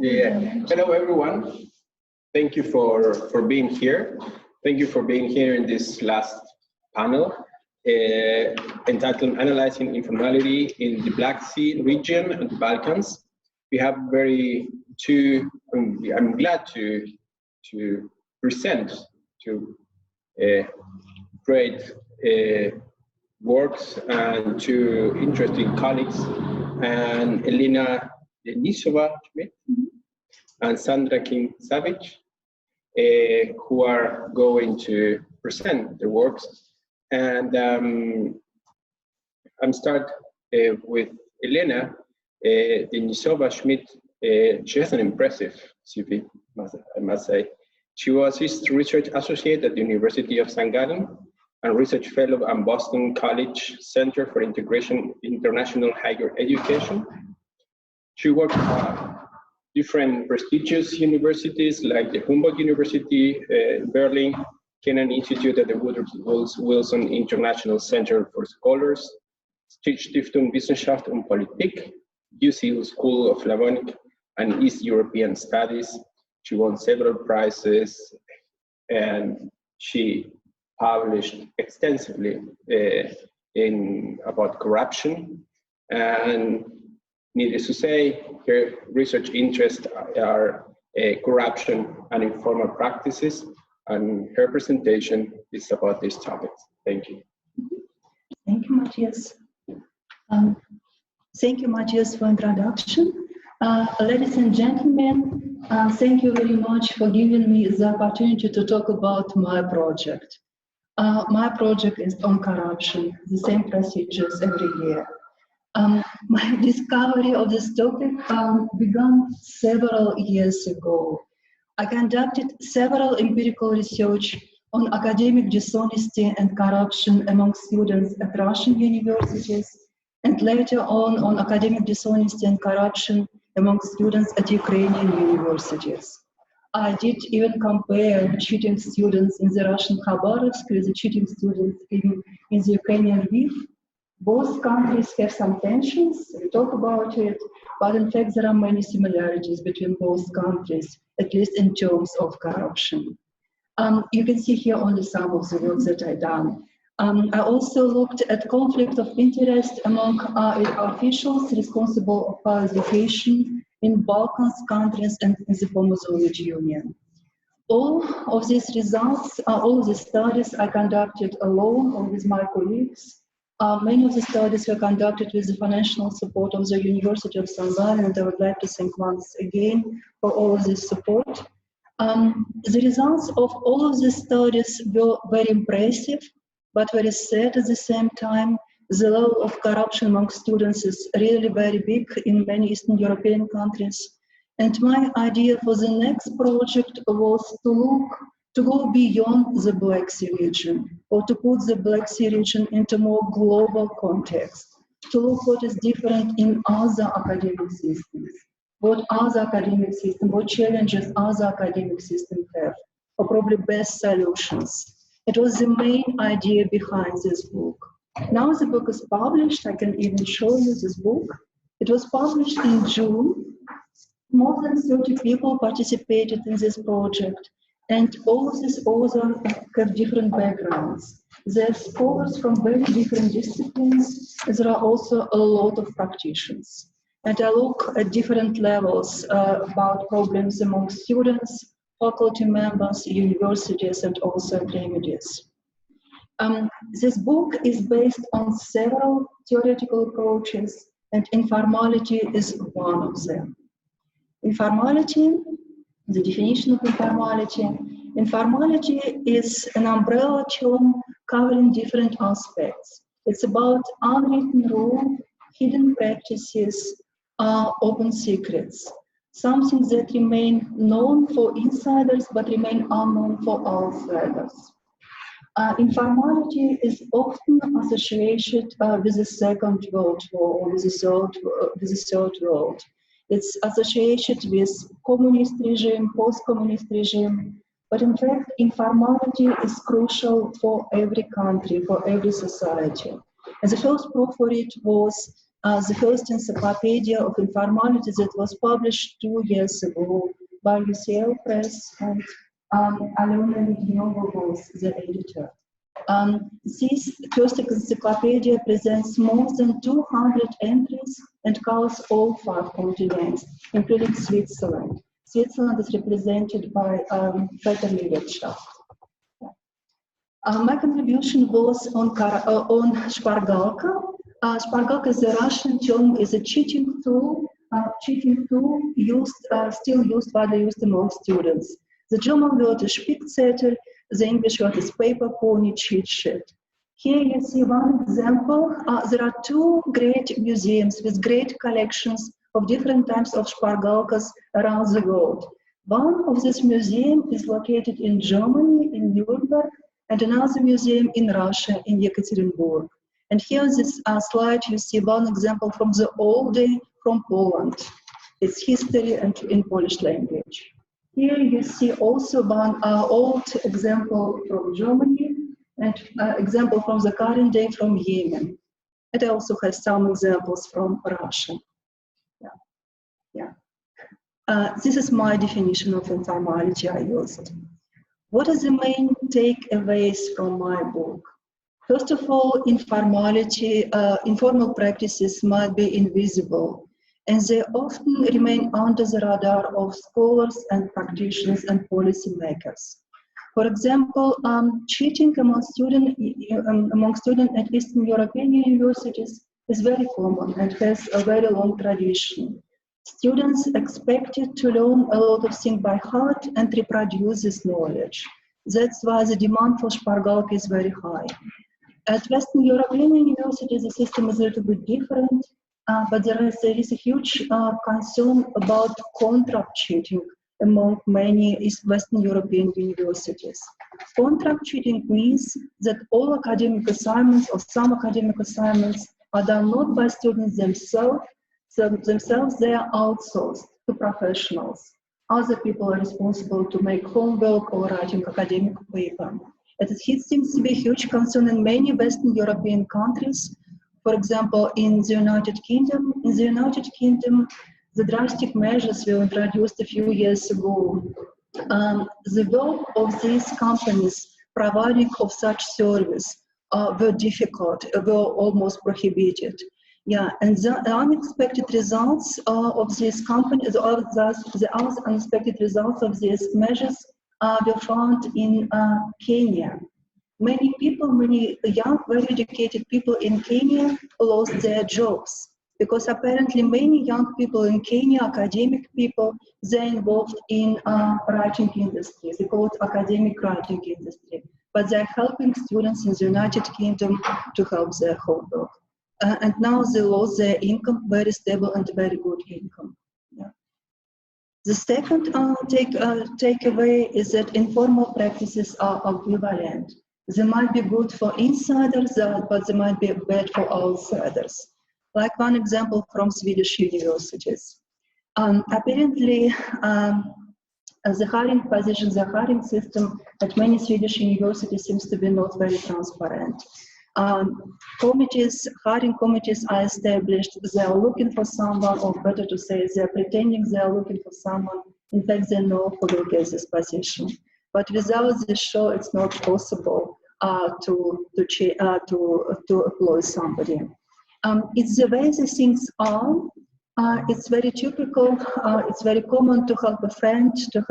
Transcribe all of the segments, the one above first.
Yeah. Hello, everyone. Thank you for being here. Thank you for being here in this last panel entitled Analyzing Informality in the Black Sea region and the Balkans. We have I'm glad to present two great works and two interesting colleagues, and Elena Denisova-Schmidt and Sandra King-Savic, who are going to present their works. And I'm start with Elena Denisova-Schmidt. She has an impressive CV, I must say. She was research associate at the University of St.Gallen and research fellow at Boston College Center for International Higher Education. She worked at different prestigious universities like the Humboldt University, Berlin, Kennan Institute at the Woodrow Wilson International Center for Scholars, Stiftung Wissenschaft und Politik, UCL School of Slavonic and East European Studies. She won several prizes, and she published extensively about corruption. And needless to say, her research interests are corruption and informal practices, and her presentation is about this topic. Thank you. Thank you, Matias. Thank you, Matias, for introduction. Ladies and gentlemen, thank you very much for giving me the opportunity to talk about my project. My project is on corruption, the same procedures every year. My discovery of this topic began several years ago. I conducted several empirical research on academic dishonesty and corruption among students at Russian universities, and later on academic dishonesty and corruption among students at Ukrainian universities. I did even compare cheating students in the Russian Khabarovsk with the cheating students in the Ukrainian Lviv. Both countries have some tensions, we talk about it, but in fact there are many similarities between both countries, at least in terms of corruption. You can see here only some of the work that I've done. I also looked at conflict of interest among officials responsible for education in Balkans countries and in the former Soviet Union. All of these results, all of the studies I conducted alone or with my colleagues. Many of the studies were conducted with the financial support of the University of St.Gallen, and I would like to thank once again for all of this support. The results of all of the studies were very impressive, but very sad at the same time. The level of corruption among students is really very big in many Eastern European countries. And my idea for the next project was to go beyond the Black Sea region, or to put the Black Sea region into more global context, to look what is different in other academic systems, what challenges other academic systems have, or probably best solutions. It was the main idea behind this book. Now the book is published. I can even show you this book. It was published in June. More than 30 people participated in this project, and all of these authors have different backgrounds. They're scholars from very different disciplines. There are also a lot of practitioners. And I look at different levels about problems among students, faculty members, universities, and also remedies. This book is based on several theoretical approaches, and informality is one of them. Informality, the definition of informality. Informality is an umbrella term covering different aspects. It's about unwritten rule, hidden practices, open secrets, something that remain known for insiders but remain unknown for outsiders. Informality is often associated with the Second World War or with the Third World. It's associated with communist regime, post-communist regime, but in fact, informality is crucial for every country, for every society. And the first proof for it was the first encyclopedia of informality that was published 2 years ago by UCL Press, and Elena was the editor. This first encyclopedia presents more than 200 entries and covers all 5 continents, including Switzerland. Switzerland is represented by Vetterli-Wirtschaft. My contribution was on Špargalka. Špargalka is a Russian term, is a cheating tool used, still used, widely used among students. The German word is Spickzettel, the English word is paper pony, cheat sheet. Here you see one example. There are 2 great museums with great collections of different types of Špargalkas around the world. One of this museum is located in Germany, in Nuremberg, and another museum in Russia, in Yekaterinburg. And here on this slide, you see one example from the old day from Poland. It's history and in Polish language. Here you see also one old example from Germany and example from the current day from Yemen. It also has some examples from Russia. This is my definition of informality I used. What are the main takeaways from my book? First of all, informality, informal practices might be invisible, and they often remain under the radar of scholars and practitioners and policymakers. For example, cheating among students at Eastern European universities is very common and has a very long tradition. Students expected to learn a lot of things by heart and reproduce this knowledge. That's why the demand for Špargalka is very high. At Western European universities, the system is a little bit different, but there is a huge concern about contract cheating among many Western European universities. Contract cheating means that all academic assignments or some academic assignments are done not by students themselves, they are outsourced to professionals. Other people are responsible to make homework or writing academic paper. It seems to be a huge concern in many Western European countries. For example, in the United Kingdom, the drastic measures were introduced a few years ago. The work of these companies providing of such service were difficult, were almost prohibited. And the unexpected results of these companies, the unexpected results of these measures were found in Kenya. Many people, many young, very educated people in Kenya lost their jobs because apparently many young people in Kenya, academic people, they're involved in writing industry. They call it academic writing industry. But they're helping students in the United Kingdom to help their homework. And now they lost their income, very stable and very good income. The second takeaway is that informal practices are ambivalent. They might be good for insiders, but they might be bad for outsiders. Like one example from Swedish universities. Apparently, the hiring system at many Swedish universities seems to be not very transparent. Hiring committees are established, they are looking for someone, or better to say, they are pretending they are looking for someone. In fact, they know who will get this position. But without this show, it's not possible to employ somebody. It's the way the things are. It's very typical, it's very common to help a friend, to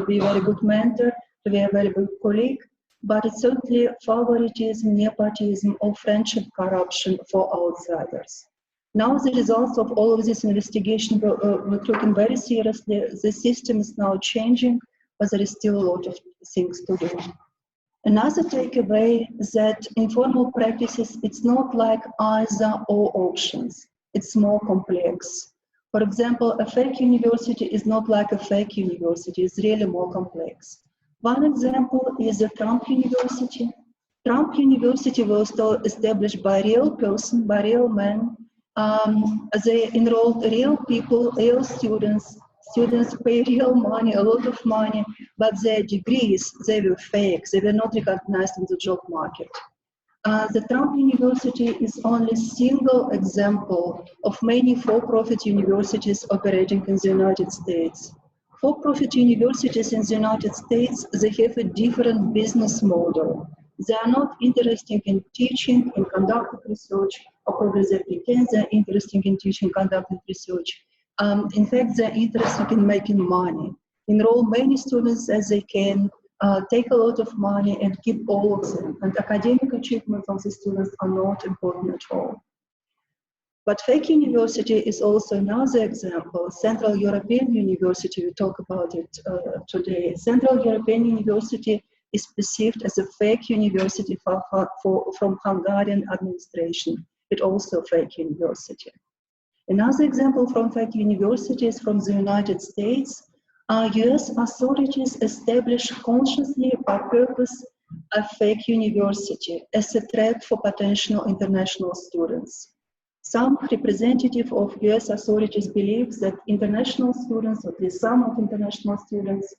be a very good mentor, to be a very good colleague. But it's certainly favoritism, nepotism, or friendship corruption for outsiders. Now the results of all of this investigation we're taken very seriously. The system is now changing, but there is still a lot of things to do. Another takeaway is that informal practices, it's not like either or options. It's more complex. For example, a fake university is not like a fake university. It's really more complex. One example is the Trump University. Trump University was established by real person, by real men. They enrolled real people, real students. Students pay real money, a lot of money, but their degrees, they were fake. They were not recognized in the job market. The Trump University is only a single example of many for-profit universities operating in the United States. For-profit universities in the United States, they have a different business model. They are not interested in teaching and conducting research, or probably they pretend they're interested in teaching and conducting research. In fact, they're interested in making money. Enroll many students as they can, take a lot of money and keep all of them. And academic achievements of the students are not important at all. But fake university is also another example. Central European University, we talk about it today. Central European University is perceived as a fake university from Hungarian administration. It's also a fake university. Another example from fake universities from the United States. US authorities establish consciously by purpose a fake university as a threat for potential international students. Some representative of US authorities believe that international students, or at least some of international students,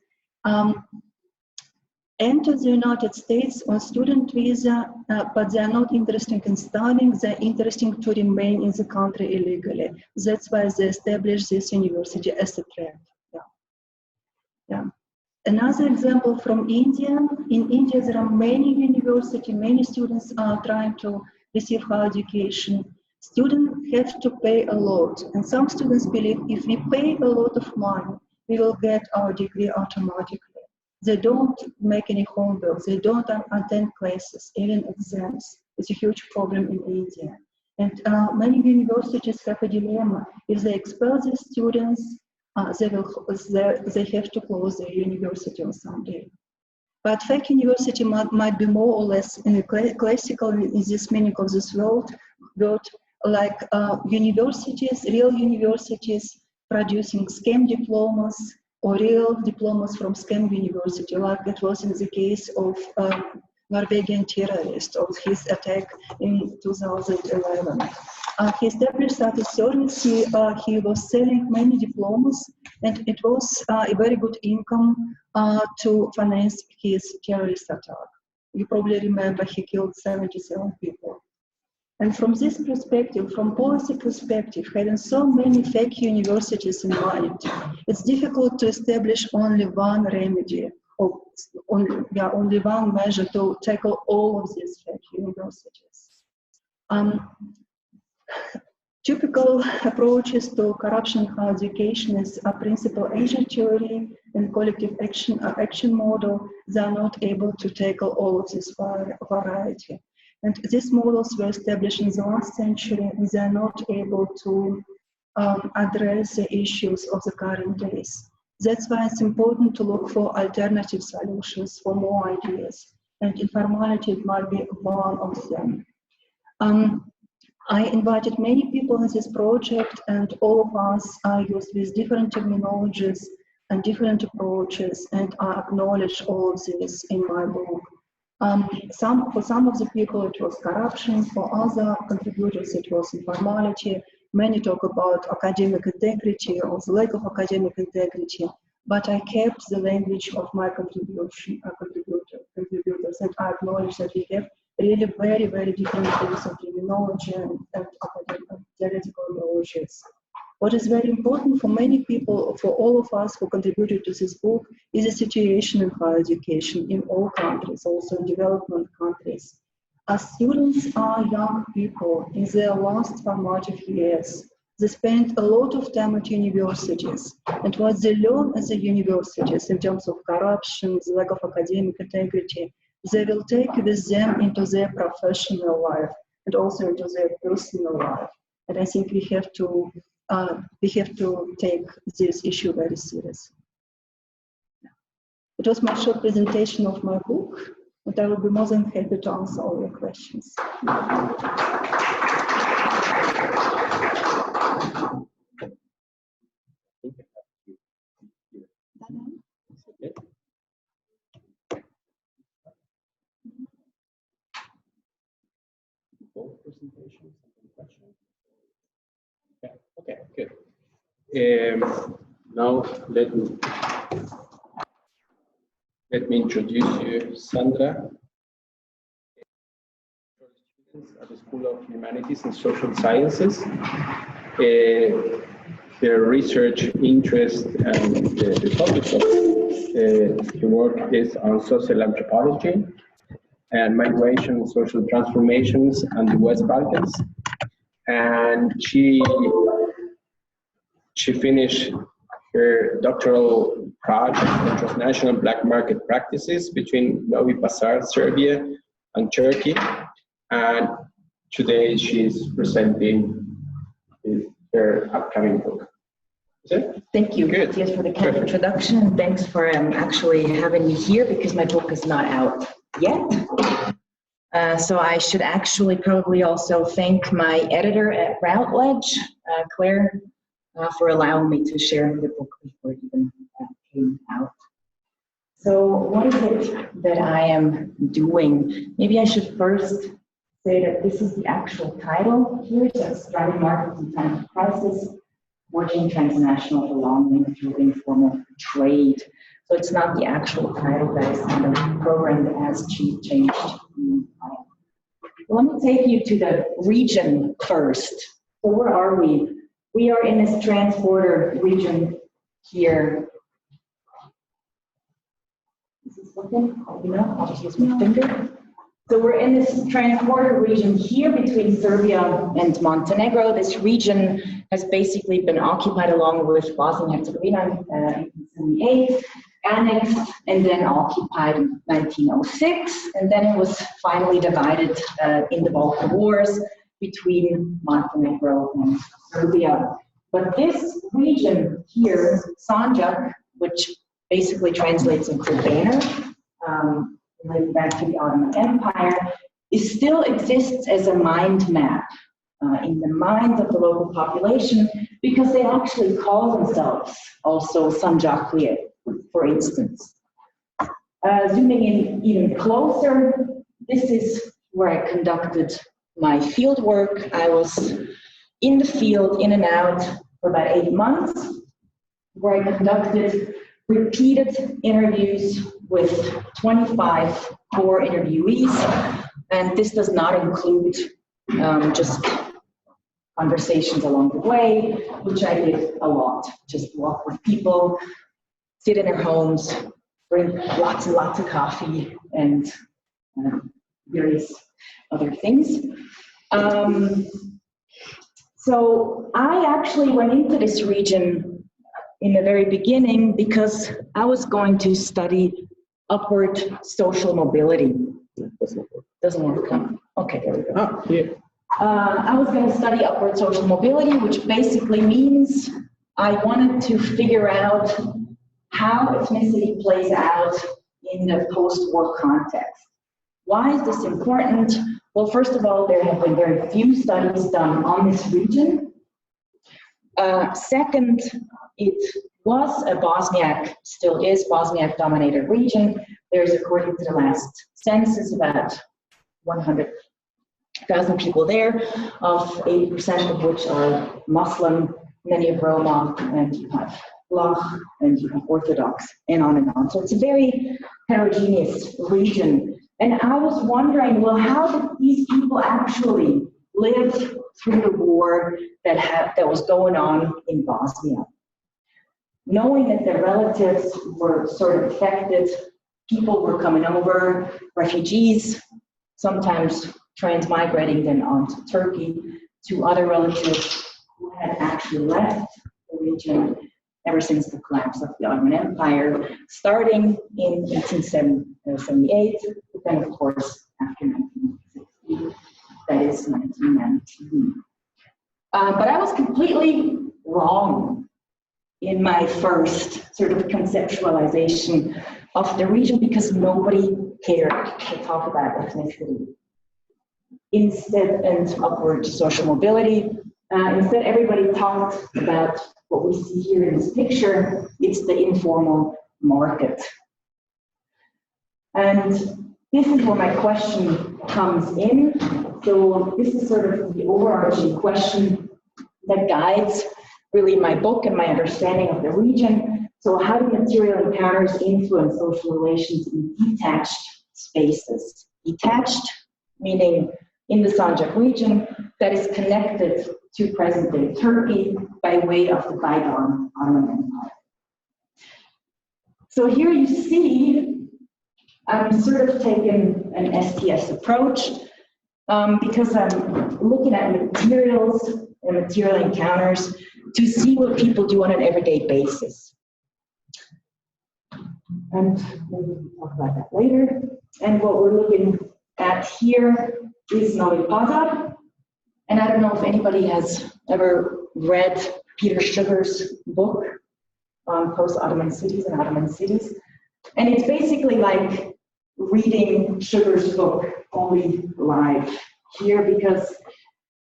enter the United States on student visa, but they are not interested in studying, they're interested to remain in the country illegally. That's why they establish this university as a threat. Yeah. Another example from India. In India, there are many universities, many students are trying to receive higher education. Students have to pay a lot. And some students believe if we pay a lot of money, we will get our degree automatically. They don't make any homework. They don't attend classes, even exams. It's a huge problem in India. And many universities have a dilemma. If they expel these students, they have to close their university on some day. But fake university might be more or less in the classical, in this meaning of this word, like universities, real universities producing scam diplomas or real diplomas from scam university, like that was in the case of Norwegian terrorist of his attack in 2011. He established such a service. He was selling many diplomas, and it was a very good income to finance his terrorist attack. You probably remember he killed 77 people. And from this perspective, from policy perspective, having so many fake universities in mind, it's difficult to establish only one remedy, or only one measure to tackle all of these fake universities. Typical approaches to corruption in higher education is a principal agent theory and collective action model. They are not able to tackle all of this variety. And these models were established in the last century, and they are not able to address the issues of the current days. That's why it's important to look for alternative solutions, for more ideas. And informality might be one of them. I invited many people in this project, and all of us are used with different terminologies and different approaches, and I acknowledge all of this in my book. For some of the people it was corruption, for other contributors it was informality. Many talk about academic integrity or the lack of academic integrity, but I kept the language of my contributors, and I acknowledge that we have really very, very different use of terminology and academic theoretical knowledges. What is very important for many people, for all of us who contributed to this book, is the situation in higher education in all countries, also in development countries. As students are young people in their last formative years, they spend a lot of time at universities, and what they learn at the universities in terms of corruption, the lack of academic integrity, they will take with them into their professional life and also into their personal life. And I think we have to take this issue very seriously. It was my short presentation of my book, and I will be more than happy to answer all your questions. Both presentations and questions. Yeah, okay, good. Now let me introduce you, Sandra. School of Humanities and Social Sciences. Her research interest and the focus of her work is on social anthropology and migration and social transformations in the West Balkans. And she finished her doctoral project on transnational black market practices between Novi, Pazar, Serbia, and Turkey. And today she's presenting her upcoming book. Thank you, Good. Matias, for the kind introduction, and thanks for actually having me here because my book is not out yet. So I should actually probably also thank my editor at Routledge, Claire, for allowing me to share the book before it even came out. So what is it that I am doing? Maybe I should first say that this is the actual title here, so it's Driving Markets in Times of Crisis, Forging Transnational Belonging Through Informal Trade. So it's not the actual title that is kind of programmed as changed. Let me take you to the region first. So where are we? We are in this transborder region here. Is this looking? You know, I'll just use my finger. So we're in this transborder region here between Serbia and Montenegro. This region has basically been occupied along with Bosnia and Herzegovina in 1878, annexed and then occupied in 1906, and then it was finally divided in the Balkan Wars between Montenegro and Serbia. But this region here, Sandra, which basically translates into banner, relating back to the Ottoman Empire, it still exists as a mind map in the minds of the local population because they actually call themselves also Sanjaqliye, for instance. Zooming in even closer, this is where I conducted my field work. I was in the field, in and out, for about 8 months, where I conducted repeated interviews with 25 core interviewees, and this does not include just conversations along the way, which I did a lot. Just walk with people, sit in their homes, drink lots and lots of coffee, and various other things. So I actually went into this region in the very beginning because I was going to study upward social mobility. Doesn't work. Okay, there we go. Ah, yeah. I was going to study upward social mobility, which basically means I wanted to figure out how ethnicity plays out in the post-war context. Why is this important? Well, first of all, there have been very few studies done on this region. Second, it was a Bosniak, still is Bosniak-dominated region. There's, according to the last census, about 100,000 people there, of 80% of which are Muslim, many of Roma, and you have Vlach, and you have Orthodox, and on and on. So it's a very heterogeneous region. And I was wondering, well, how did these people actually live through the war that was going on in Bosnia? Knowing that their relatives were sort of affected, people were coming over, refugees, sometimes transmigrating then onto Turkey, to other relatives who had actually left the region ever since the collapse of the Ottoman Empire, starting in 1878, but then of course after 1960, that is 1919. But I was completely wrong in my first sort of conceptualization of the region because nobody cared to talk about ethnicity. Instead, and upward social mobility, instead everybody talked about what we see here in this picture. It's the informal market. And this is where my question comes in. So this is sort of the overarching question that guides really my book and my understanding of the region. So how do material encounters influence social relations in detached spaces? Detached, meaning in the Sanjak region that is connected to present-day Turkey by way of the bygone Ottoman Empire. So here you see, I'm sort of taking an STS approach because I'm looking at materials and material encounters to see what people do on an everyday basis. And we'll talk about that later. And what we're looking at here is Novi Pazar. And I don't know if anybody has ever read Peter Sugar's book on post-Ottoman cities and Ottoman cities. And it's basically like reading Sugar's book only live here, because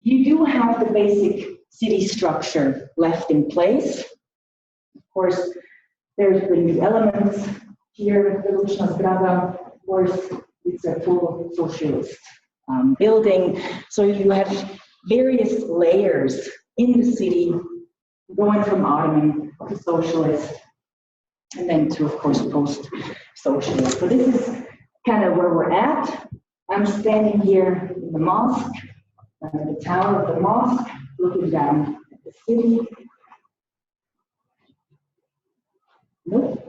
you do have the basic city structure left in place. Of course, there's the new elements here, the Lučna zgrada. Of course, it's a full socialist building. So you have various layers in the city, going from Ottoman to socialist, and then to, of course, post-socialist. So this is kind of where we're at. I'm standing here in the mosque, the tower of the mosque, looking down at the city. Nope.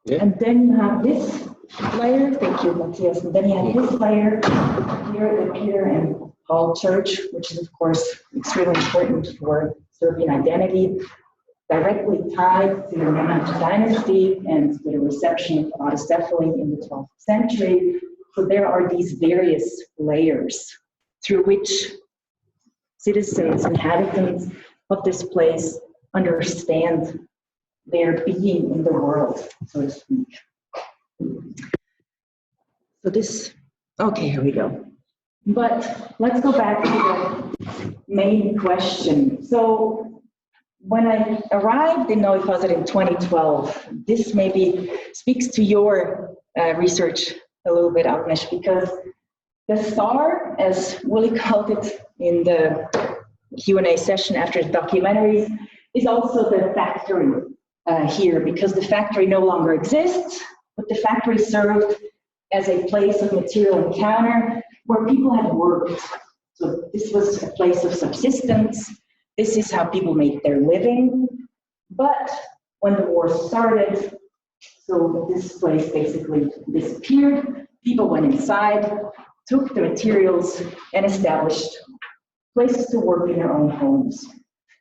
Yeah. And then you have this layer, thank you, Matias, and then you have this layer here at the Peter and Paul Church, which is, of course, extremely important for Serbian identity, directly tied to the Romantic dynasty and to the reception of autocephaly in the 12th century. So there are these various layers through which citizens, inhabitants of this place understand their being in the world, so to speak. So this, okay, here we go. But let's go back to the main question. So when I arrived in Novi Pazar in 2012, this maybe speaks to your research a little bit, Agnes, because the star, as Willie called it in the Q&A session after the documentaries, is also the factory here, because the factory no longer exists, but the factory served as a place of material encounter where people had worked. So this was a place of subsistence. This is how people made their living. But when the war started, so this place basically disappeared. People went inside, took the materials, and established places to work in their own homes.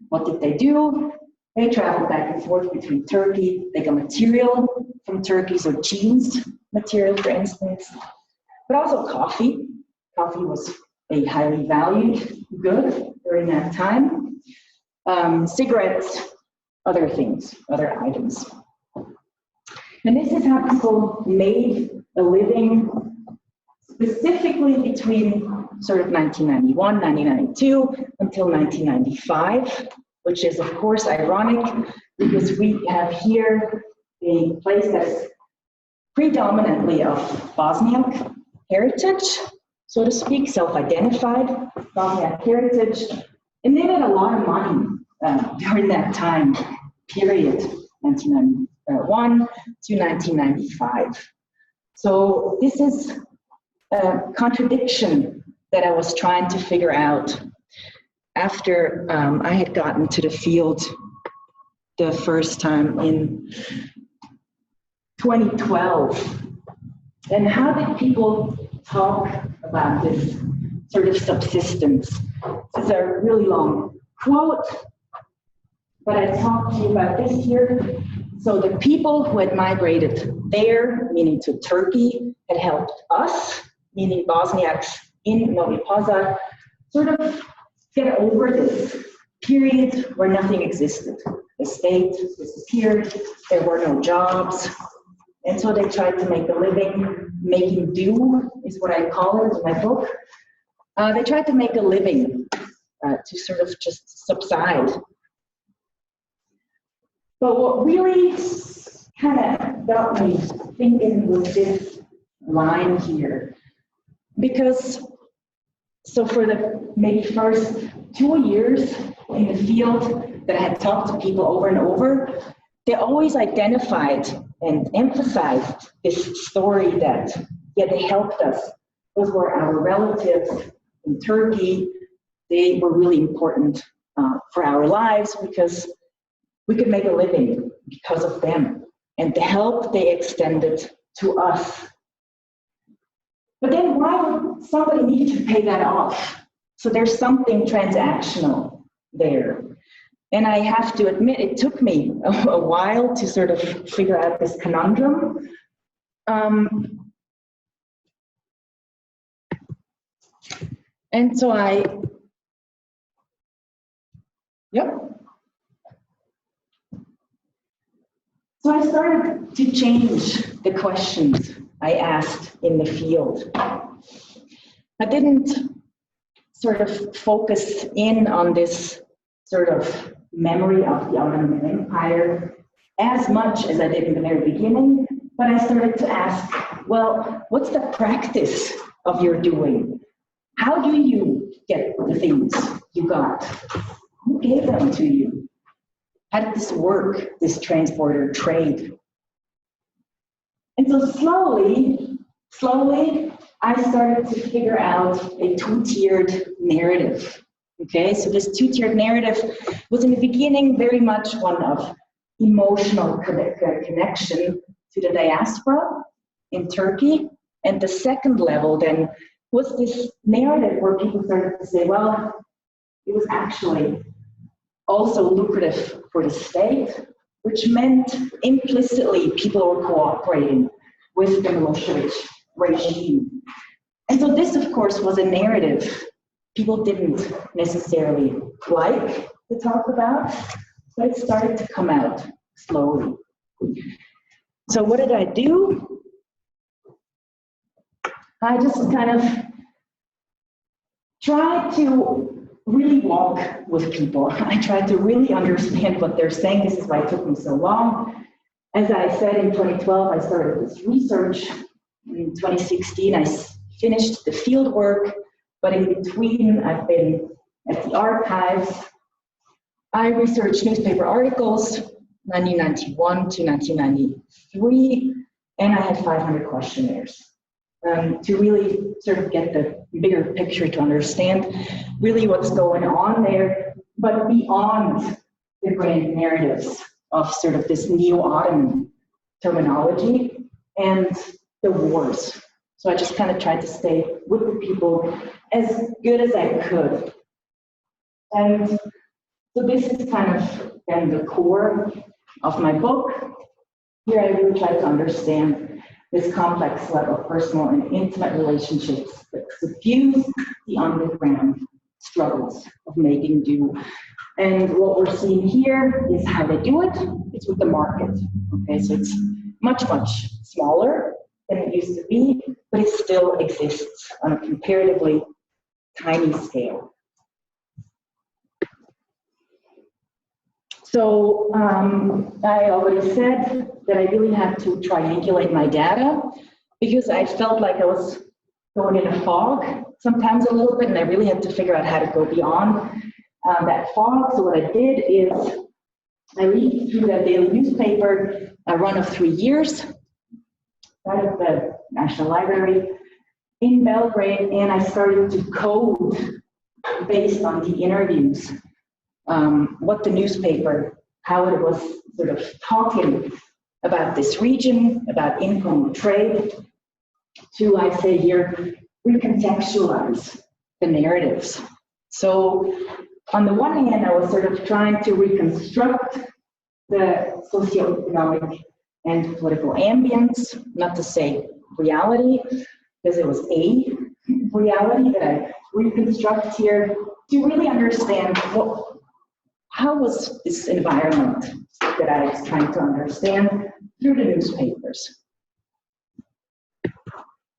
What did they do? They traveled back and forth between Turkey. They got material from Turkey, so jeans material, for instance, but also coffee. Coffee was a highly valued good during that time. Cigarettes, other things, other items. And this is how people made a living, specifically between sort of 1991, 1992 until 1995, which is of course ironic because we have here a place that is predominantly of Bosniak heritage, so to speak, self-identified Bosniak heritage, and they made a lot of money during that time period, 1991 to 1995. So this is a contradiction that I was trying to figure out after I had gotten to the field the first time in 2012. And how did people talk about this sort of subsistence? This is a really long quote, but I talked to you about this here. So the people who had migrated there, meaning to Turkey, had helped us, meaning Bosniaks in Novi Pazar, sort of get over this period where nothing existed. The state disappeared, there were no jobs, and so they tried to make a living. Making do is what I call it in my book. They tried to make a living to sort of just subside. But what really kind of got me thinking was this line here. Because, so for the maybe first 2 years in the field, that I had talked to people over and over, they always identified and emphasized this story that, yeah, they helped us. Those were our relatives in Turkey. They were really important for our lives because we could make a living because of them and the help they extended to us. But then why would somebody need to pay that off? So there's something transactional there. And I have to admit, it took me a while to sort of figure out this conundrum. And so So I started to change the questions I asked in the field. I didn't sort of focus in on this sort of memory of the Ottoman Empire as much as I did in the very beginning, but I started to ask, well, what's the practice of your doing? How do you get the things you got? Who gave them to you? How did this work, this transporter trade? And so slowly, I started to figure out a two-tiered narrative. Okay, so this two-tiered narrative was in the beginning very much one of emotional connection to the diaspora in Turkey. And the second level then was this narrative where people started to say, well, it was actually also lucrative for the state, which meant implicitly people were cooperating with the Milosevic regime. And so this, of course, was a narrative people didn't necessarily like to talk about, but it started to come out slowly. So what did I do? I just kind of tried to really walk with people. I tried to really understand what they're saying. This is why it took me so long. As I said, in 2012, I started this research. In 2016, I finished the field work, but in between, I've been at the archives. I researched newspaper articles, 1991 to 1993, and I had 500 questionnaires to really sort of get the bigger picture to understand really what's going on there, but beyond the grand narratives of sort of this neo-Ottoman terminology and the wars. So I just kind of tried to stay with the people as good as I could. And so this is kind of then the core of my book. Here I really try to understand this complex web of personal and intimate relationships that suffuse the underground struggles of making do. And what we're seeing here is how they do it. It's with the market. Okay, so it's much, much smaller than it used to be, but it still exists on a comparatively tiny scale. So I already said that I really had to triangulate my data because I felt like I was going in a fog sometimes a little bit, and I really had to figure out how to go beyond that fog. So what I did is I read through the daily newspaper a run of 3 years out of the National Library in Belgrade, and I started to code based on the interviews, what the newspaper, how it was sort of talking about this region, about informal trade, to, I say here, recontextualize the narratives. So on the one hand, I was sort of trying to reconstruct the socioeconomic and political ambience, not to say reality, because it was a reality that I reconstruct here to really understand how was this environment that I was trying to understand through the newspapers.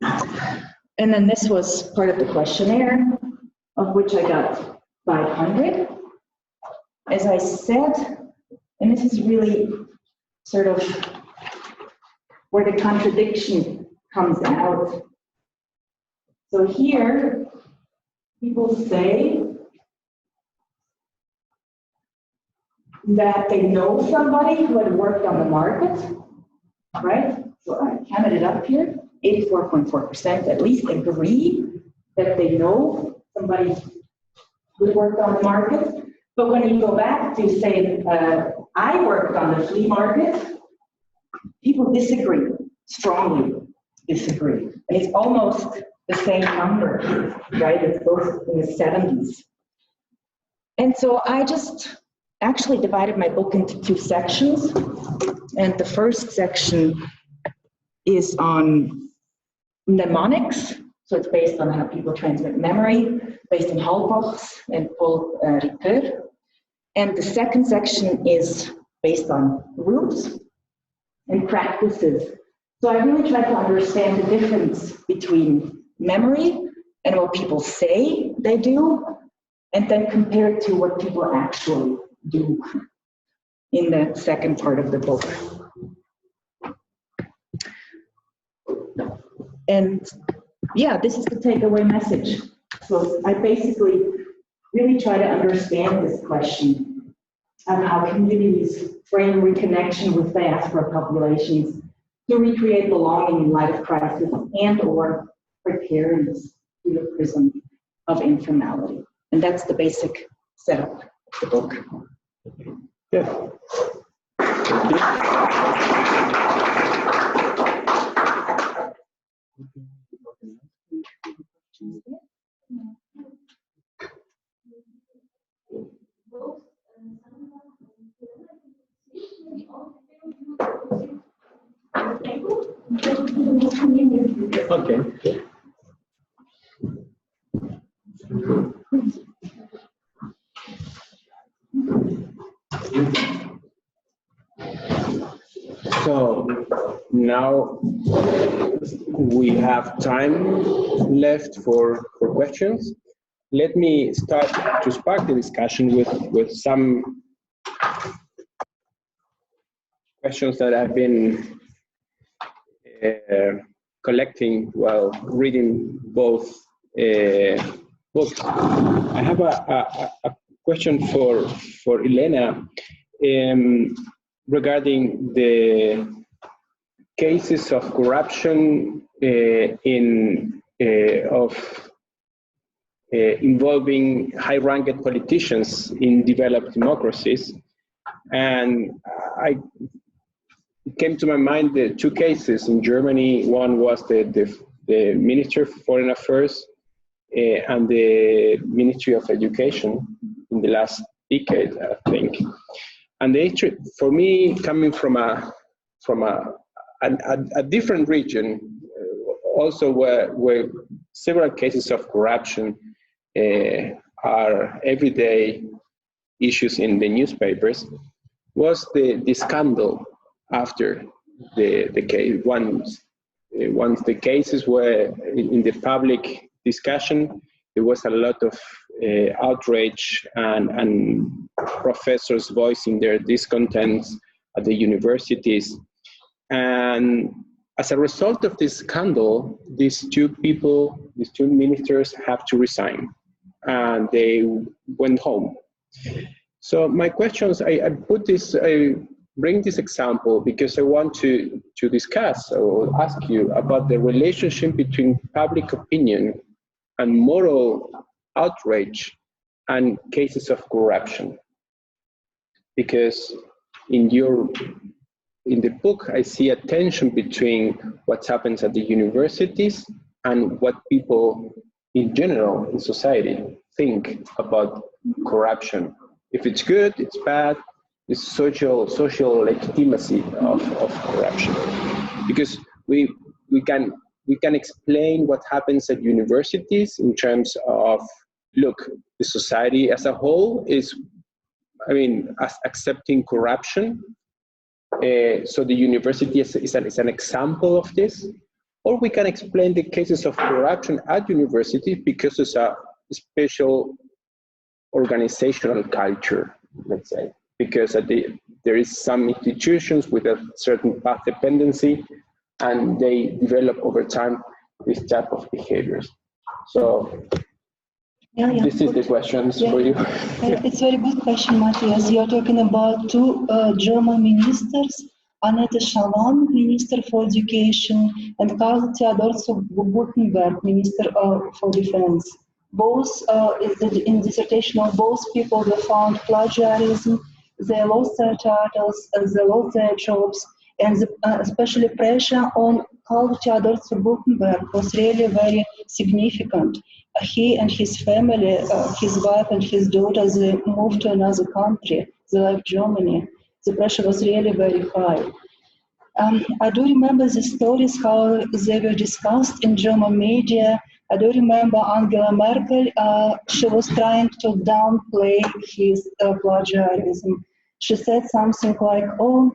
And then this was part of the questionnaire, of which I got 500. As I said, and this is really sort of where the contradiction comes out. So here, people say that they know somebody who had worked on the market, right? So I counted it up here, 84.4% at least agree that they know somebody who worked on the market. But when you go back to say, I worked on the flea market, people disagree, strongly disagree. And it's almost the same number, right? It's both in the 70s. And so I just actually divided my book into two sections. And the first section is on mnemonics. So it's based on how people transmit memory, based on Hallbach's and Paul Ricoeur. And the second section is based on rules and practices. So I really try to understand the difference between memory and what people say they do, and then compare it to what people actually do in the second part of the book. And yeah, this is the takeaway message. So I basically really try to understand this question of how communities frame reconnection with diaspora populations to recreate belonging in light of crisis and or preparedness through the prism of informality. And that's the basic setup of the book. Yes. Thank you. Okay. So now we have time left for questions. Let me start to spark the discussion with some questions that I've been collecting while reading both books. I have a question for Elena regarding the cases of corruption involving high-ranked politicians in developed democracies, and it came to my mind the two cases in Germany. One was the Minister for Foreign Affairs and the Ministry of Education in the last decade, I think. And for me, coming from a different region, also where several cases of corruption are everyday issues in the newspapers, was the scandal after the case. Once the cases were in the public discussion, there was a lot of outrage and professors voicing their discontents at the universities. And as a result of this scandal, these two ministers have to resign, and they went home. So my questions, I bring this example because I want to discuss or ask you about the relationship between public opinion and moral outrage and cases of corruption. Because in the book, I see a tension between what happens at the universities and what people in general in society think about corruption. If it's good, it's bad, it's social legitimacy of corruption. Because we can explain what happens at universities in terms of, look, the society as a whole is, accepting corruption. So the university is an example of this. Or we can explain the cases of corruption at universities because it's a special organizational culture, let's say. Because there is some institutions with a certain path dependency, and they develop over time this type of behaviors. So This is the questions for you. It's a very good question, Matias. You're talking about two German ministers, Annette Schawan, Minister for Education, and Karl Theodor Gutenberg, Minister for Defense. Both, in dissertation of both people, they found plagiarism, they lost their titles, they lost their jobs, and especially pressure on Karl Theodor Gutenberg was really very significant. He and his family, his wife and his daughter, they moved to another country, they left Germany. The pressure was really very high. I do remember the stories, how they were discussed in German media. I do remember Angela Merkel, she was trying to downplay his plagiarism. She said something like, oh,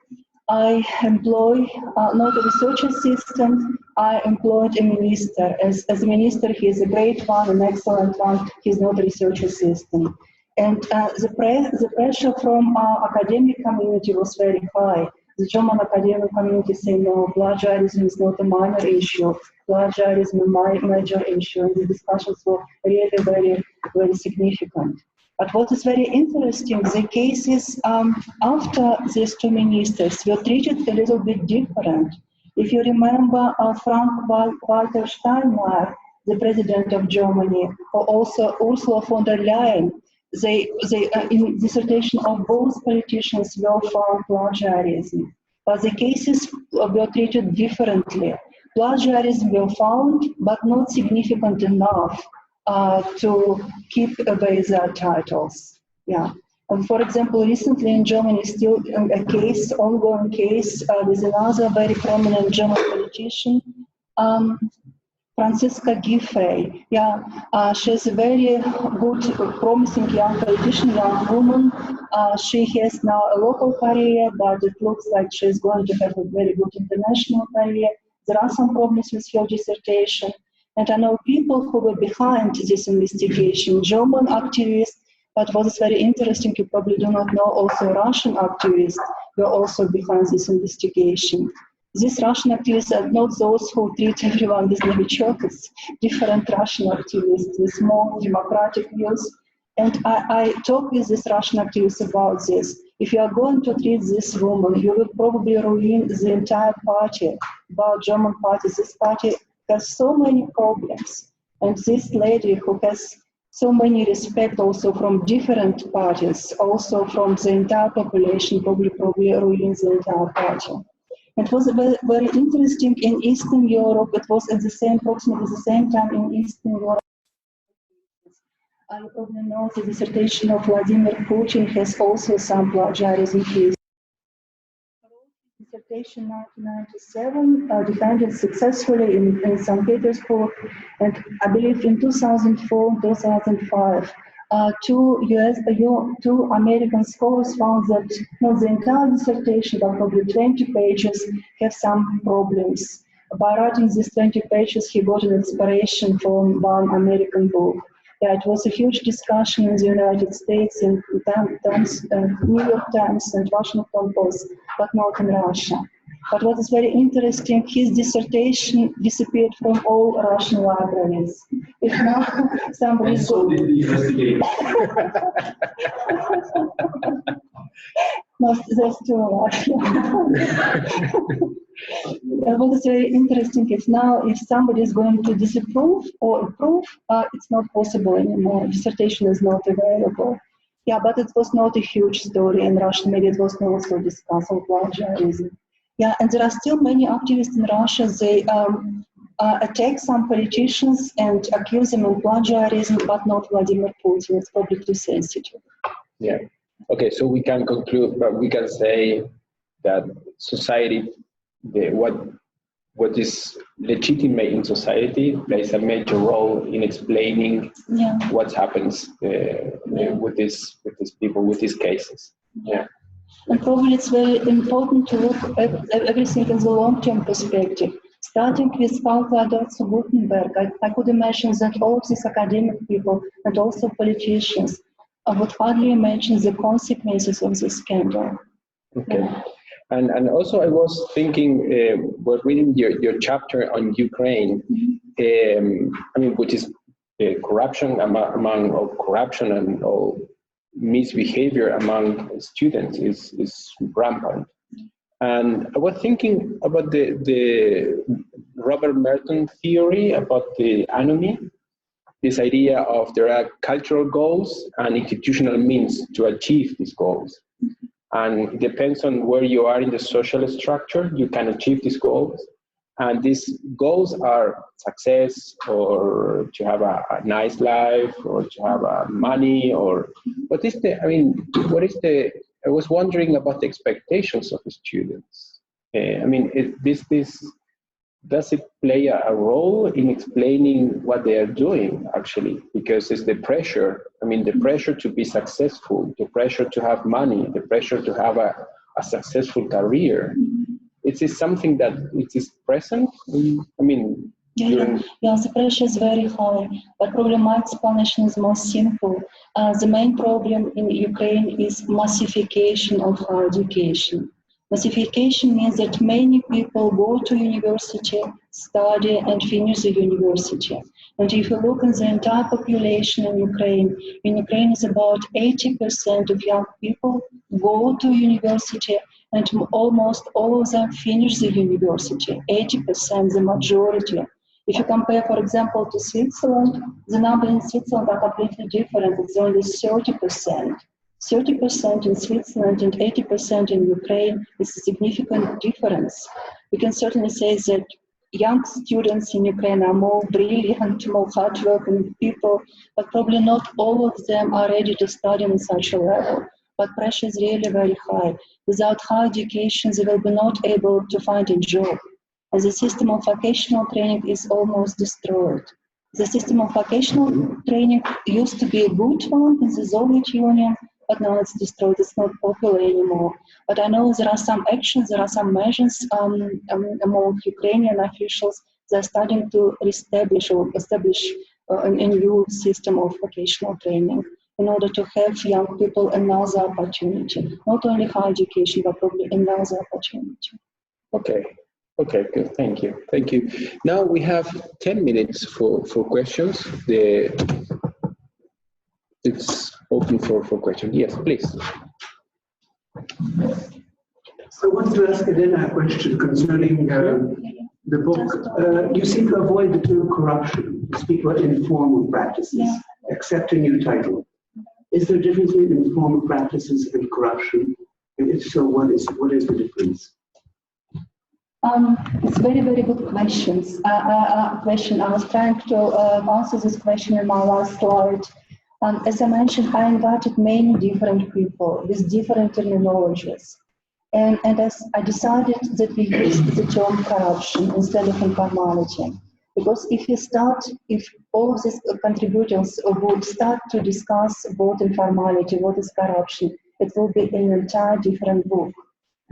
I employ not a research assistant, I employed a minister. As a minister, he is a great one, an excellent one, he's not a research assistant. And the pressure from our academic community was very high. The German academic community say, no, plagiarism is not a minor issue, plagiarism is a major issue, and the discussions were really very, very significant. But what is very interesting, the cases after these two ministers were treated a little bit different. If you remember Frank-Walter Steinmeier, the president of Germany, or also Ursula von der Leyen, they in dissertation of both politicians were found plagiarism. But the cases were treated differently. Plagiarism were found, but not significant enough to keep away their titles. Yeah. And for example, recently in Germany, still a case, ongoing case with another very prominent German politician, Franziska Giffey. Yeah, she's a very good, promising young politician, young woman. She has now a local career, but it looks like she's going to have a very good international career. There are some problems with her dissertation. And I know people who were behind this investigation, German activists, but what is very interesting, you probably do not know, also Russian activists were also behind this investigation. These Russian activists are not those who treat everyone with Novichok, it's different Russian activists with more democratic views. And I talk with these Russian activists about this. If you are going to treat this woman, you will probably ruin the entire party, about German party. This party has so many problems. And this lady who has so many respect also from different parties, also from the entire population, probably ruins the entire party. It was very interesting in Eastern Europe. It was at the same, approximately the same time in Eastern Europe. You probably know the dissertation of Vladimir Putin has also some plagiarism cases. Dissertation 1997, defended successfully in St. Petersburg, and I believe in 2004, 2005, two American scholars found that the entire dissertation, about probably 20 pages, have some problems. By writing these 20 pages, he got an inspiration from one American book. Yeah, it was a huge discussion in the United States, in New York Times and Washington Post, but not in Russia. But what is very interesting, his dissertation disappeared from all Russian libraries. If now somebody is so did the investigator. No, there's too much. What is very interesting is now if somebody is going to disapprove or approve, it's not possible anymore. Dissertation is not available. Yeah, but it was not a huge story in Russian media. It was not also discussed on plagiarism. Yeah, and there are still many activists in Russia. They attack some politicians and accuse them of plagiarism, but not Vladimir Putin. It's probably too sensitive. Yeah. Okay, so we can conclude, but we can say that society, what is legitimate in society plays a major role in explaining what happens with these people, with these cases. Yeah. And probably it's very important to look at everything in the long-term perspective. Starting with Karl Theodor Gutenberg, I could imagine that all of these academic people and also politicians would hardly imagine the consequences of this scandal. Okay. And also I was thinking, was reading your chapter on Ukraine, I mean, which is corruption corruption and misbehavior among students is rampant. And I was thinking about the Robert Merton theory about the anomie, this idea of there are cultural goals and institutional means to achieve these goals. And it depends on where you are in the social structure, you can achieve these goals. And these goals are success, or to have a nice life, or to have money, or what is I was wondering about the expectations of the students. Does it play a role in explaining what they are doing, actually? Because it's the pressure, the pressure to be successful, the pressure to have money, the pressure to have a successful career. It is something that it is present. The pressure is very high, but probably my explanation is more simple. The main problem in Ukraine is massification of higher education. Massification means that many people go to university, study, and finish the university. And if you look at the entire population in Ukraine is about 80% of young people go to university, and almost all of them finish the university, 80%, the majority. If you compare, for example, to Switzerland, the number in Switzerland are completely different. It's only 30%. 30% in Switzerland and 80% in Ukraine is a significant difference. We can certainly say that young students in Ukraine are more brilliant, more hardworking people, but probably not all of them are ready to study on such a level. But pressure is really very high. Without higher education, they will be not able to find a job. And the system of vocational training is almost destroyed. The system of vocational training used to be a good one in the Soviet Union, but now it's destroyed, it's not popular anymore. But I know there are some actions, there are some measures among Ukrainian officials that are starting to establish a new system of vocational training in order to have young people another opportunity, not only higher education, but probably another opportunity. Okay, good, thank you. Now we have 10 minutes for questions. It's open for questions. Yes, please. So I wanted to ask Elena a question concerning the book. You seem to avoid the term corruption. You speak about informal practices, except in your title. Is there a difference between informal practices and corruption? And if so, what is the difference? It's very, very good questions. I was trying to answer this question in my last slide. As I mentioned, I invited many different people with different terminologies. And as I decided that we use the term corruption instead of informality. Because if all of these contributors would start to discuss about informality, what is corruption, it will be an entire different book.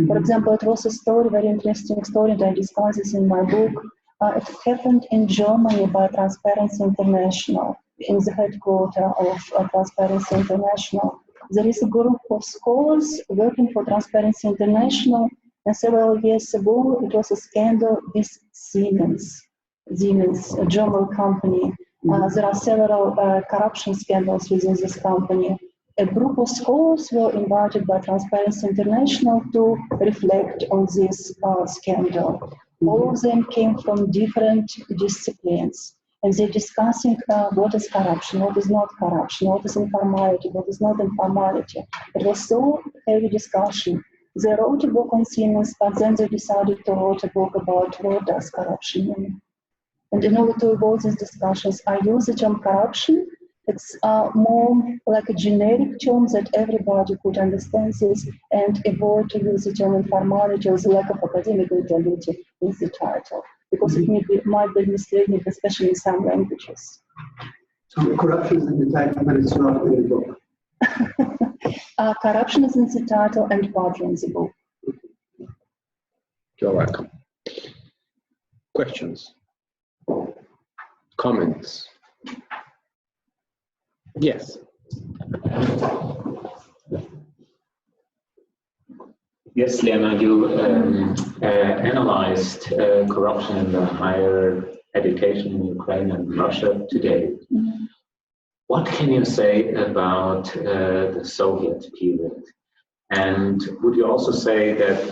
For example, it was a story, very interesting story that I discuss this in my book. It happened in Germany by Transparency International, in the headquarters of Transparency International. There is a group of scholars working for Transparency International, and several years ago it was a scandal with Siemens, a German company. There are several corruption scandals within this company. A group of scholars were invited by Transparency International to reflect on this scandal. All of them came from different disciplines, and they're discussing what is corruption, what is not corruption, what is informality, what is not informality. It was so heavy discussion. They wrote a book on Siemens, but then they decided to write a book about what does corruption mean. And in order to avoid these discussions, I use the term corruption. It's more like a generic term that everybody could understand this, and avoid to use the term informality or the lack of academic neutrality in the title, because it might be misleading, especially in some languages. So corruption is in the title, but it's not in the book. Corruption is in the title and partly in the book. You're welcome. Questions? Comments? Yes. Yes, Lena, you analyzed corruption in the higher education in Ukraine and Russia today. What can you say about the Soviet period? And would you also say that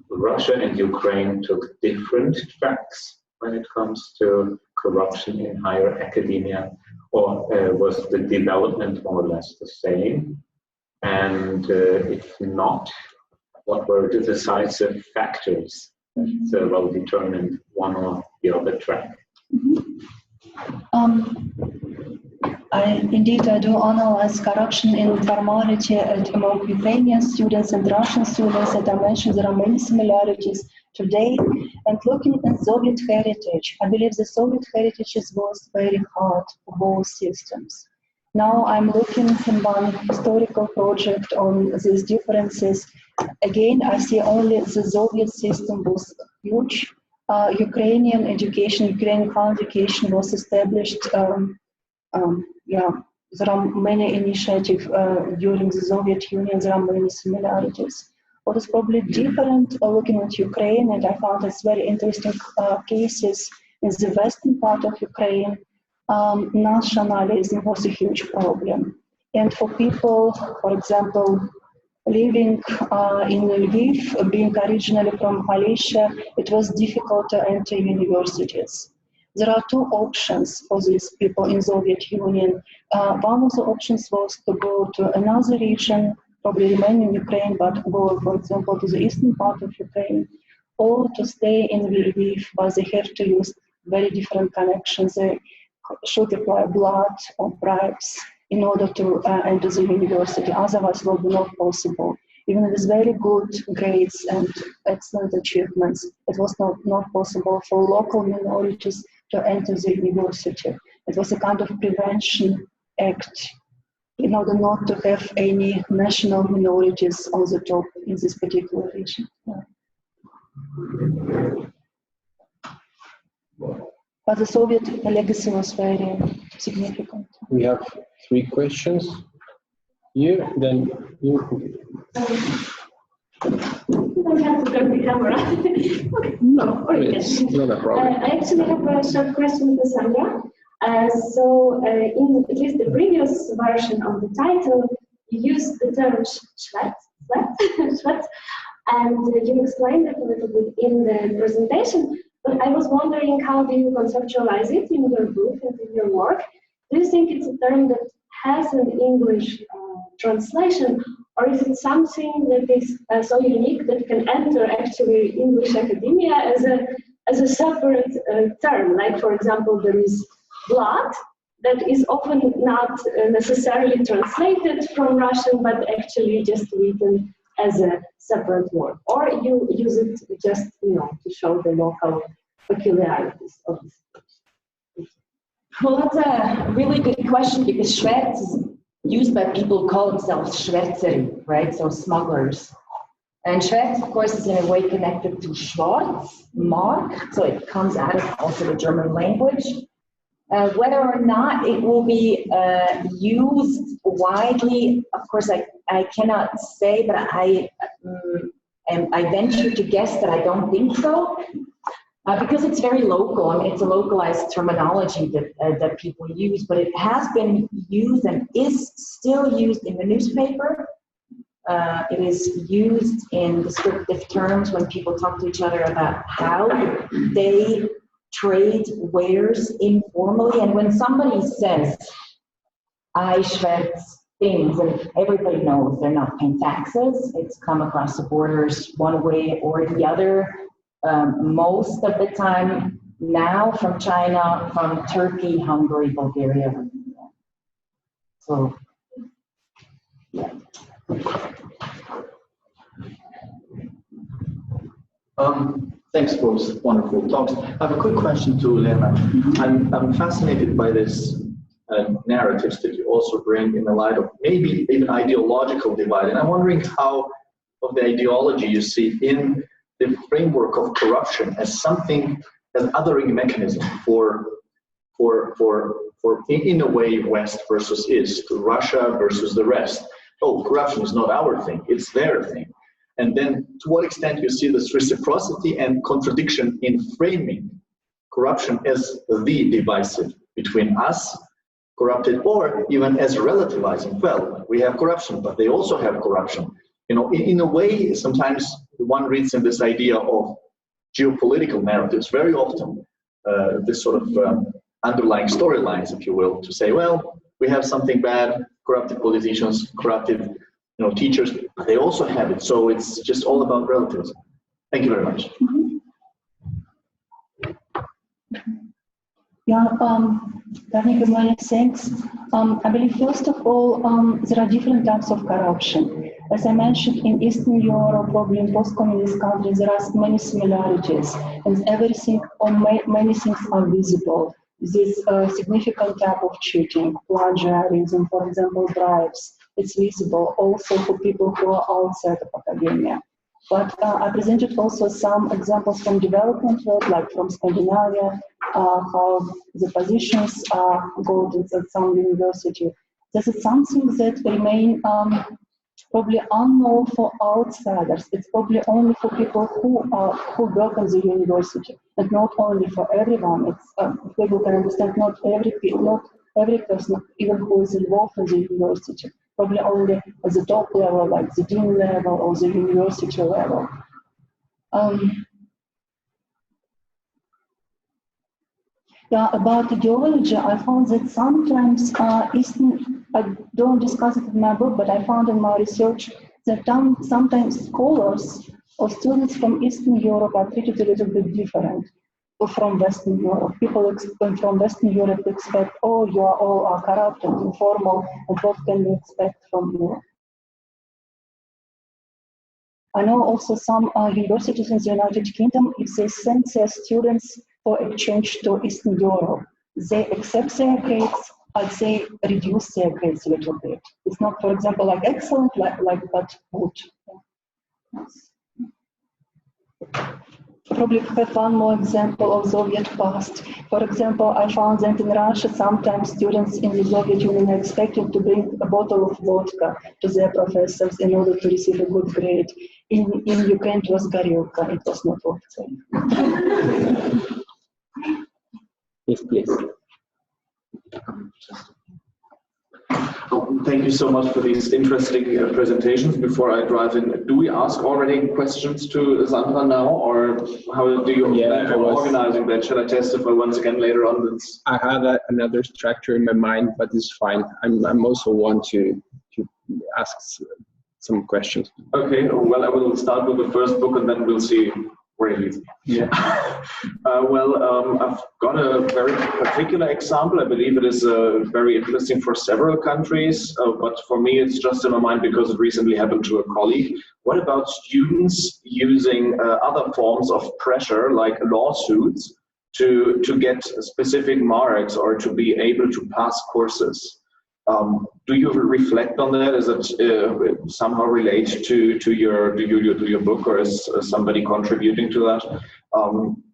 Russia and Ukraine took different tracks when it comes to corruption in higher academia, or was the development more or less the same? And if not, what were the decisive factors that will determine one or the other track? I do analyze corruption in informality among Ukrainian students and Russian students, and I mentioned there are many similarities today. And looking at Soviet heritage, I believe the Soviet heritage was very hard for both systems. Now I'm looking in one historical project on these differences. Again, I see only the Soviet system was huge. Ukrainian education, Ukrainian higher education was established. There are many initiatives during the Soviet Union. There are many similarities. What is probably different looking at Ukraine, and I found it's very interesting cases in the western part of Ukraine, nationalism was a huge problem. And for people, for example, living in Lviv, being originally from Galicia, it was difficult to enter universities. There are two options for these people in Soviet Union. One of the options was to go to another region, probably remain in Ukraine, but go, for example, to the eastern part of Ukraine, or to stay in Lviv, but they have to use very different connections. They should apply blood or bribes in order to enter the university. Otherwise, it will be not possible. Even with very good grades and excellent achievements, it was not possible for local minorities to enter the university. It was a kind of prevention act in order not to have any national minorities on the top in this particular region. But the Soviet legacy was very significant. We have 3 questions here, then you. You don't have to turn the camera. Okay. No, it's not a problem. I actually have a short question to Sandra. In at least the previous version of the title, you used the term Šverc, and you explained it a little bit in the presentation, but I was wondering, how do you conceptualize it in your book and in your work? Do you think it's a term that has an English translation, or is it something that is so unique that can enter actually English academia as a separate term? Like, for example, there is blood that is often not necessarily translated from Russian, but actually just written as a separate word. Or you use it just, to show the local peculiarities of this. Well, that's a really good question, because Šverc is used by people who call themselves Šverceri, right? So smugglers. And Šverc, of course, is in a way connected to Schwarz, mark, so it comes out of also the German language. Whether or not it will be used widely, of course, I cannot say, but I venture to guess that I don't think so. Because it's very local. I mean, it's a localized terminology that people use, but it has been used and is still used in the newspaper. It is used in descriptive terms when people talk to each other about how they trade wares informally. And when somebody says, I Šverc things, and everybody knows they're not paying taxes, it's come across the borders one way or the other. Most of the time now from China, from Turkey, Hungary, Bulgaria. So, yeah. Thanks for those wonderful talks. I have a quick question to Elena. I'm fascinated by this narratives that you also bring in the light of maybe an ideological divide. And I'm wondering how of the ideology you see in the framework of corruption as something, as othering mechanism for in a way, West versus East, Russia versus the rest. Oh, corruption is not our thing, it's their thing. And then to what extent you see this reciprocity and contradiction in framing corruption as the divisive between us, corrupted, or even as relativizing. Well, we have corruption, but they also have corruption. You know, in a way, sometimes one reads in this idea of geopolitical narratives very often, this sort of underlying storylines, if you will, to say, well, we have something bad, corrupted politicians, corrupted, teachers, but they also have it. So it's just all about relativism. Thank you very much. Yeah, thank you, many thanks. I believe, first of all, there are different types of corruption. As I mentioned, in Eastern Europe, probably in post-communist countries, there are many similarities, and everything or many things are visible. This significant type of cheating, plagiarism, for example, bribes, it's visible also for people who are outside of academia. But I presented also some examples from development world, like from Scandinavia, how the positions are golden at some university. This is something that remain probably unknown for outsiders. It's probably only for people who work in the university, and not only for everyone. It's people can understand not every person, even who is involved in the university. Probably only at the top level, like the dean level or the university level. Yeah, about ideology, I found that sometimes I don't discuss it in my book, but I found in my research that sometimes scholars or students from Eastern Europe are treated a little bit different from Western Europe. People from Western Europe expect, oh, you are all corrupt and informal, and what can we expect from you? I know also some universities in the United Kingdom, if they send their students for exchange to Eastern Europe, they accept their grades, but they reduce their grades a little bit. It's not, for example, like excellent, but good. Yes. Probably have one more example of Soviet past. For example, I found that in Russia, sometimes students in the Soviet Union are expected to bring a bottle of vodka to their professors in order to receive a good grade. In Ukraine, it was горілка, it was not vodka. Yes, please. Thank you so much for these interesting presentations. Before I drive in, do we ask already questions to Sandra now, or how do you plan for organizing that? Shall I testify once again later on? I had another structure in my mind, but it's fine. I'm also want to ask some questions. Okay, well, I will start with the first book and then we'll see where it leads. Yeah. I've got a very particular example. I believe it is very interesting for several countries, but for me it's just in my mind because it recently happened to a colleague. What about students using other forms of pressure, like lawsuits, to get specific marks or to be able to pass courses? Do you reflect on that? Is it somehow relate to your book, or is somebody contributing to that?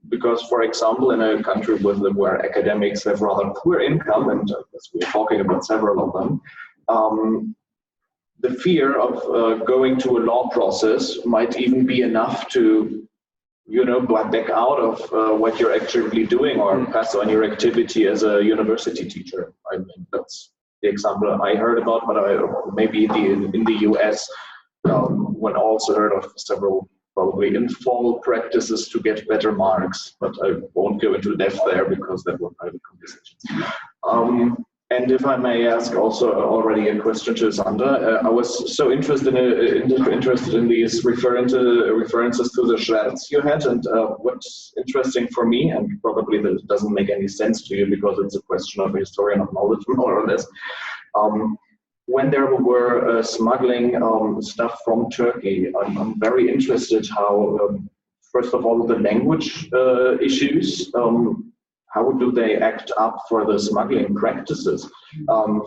Because, for example, in a country where academics have rather poor income, and we're talking about several of them, the fear of going to a law process might even be enough to, back out of what you're actually doing or pass on your activity as a university teacher. I mean, that's the example I heard about, but maybe in the US, one also heard of several probably informal practices to get better marks, but I won't go into depth there because that were private conversations. And if I may ask also already a question to Sandra, I was so interested in these references to the Šverc you had, and what's interesting for me, and probably that doesn't make any sense to you because it's a question of a historian of knowledge more or less, when there were smuggling stuff from Turkey, I'm very interested how, first of all, the language issues, how do they act up for the smuggling practices?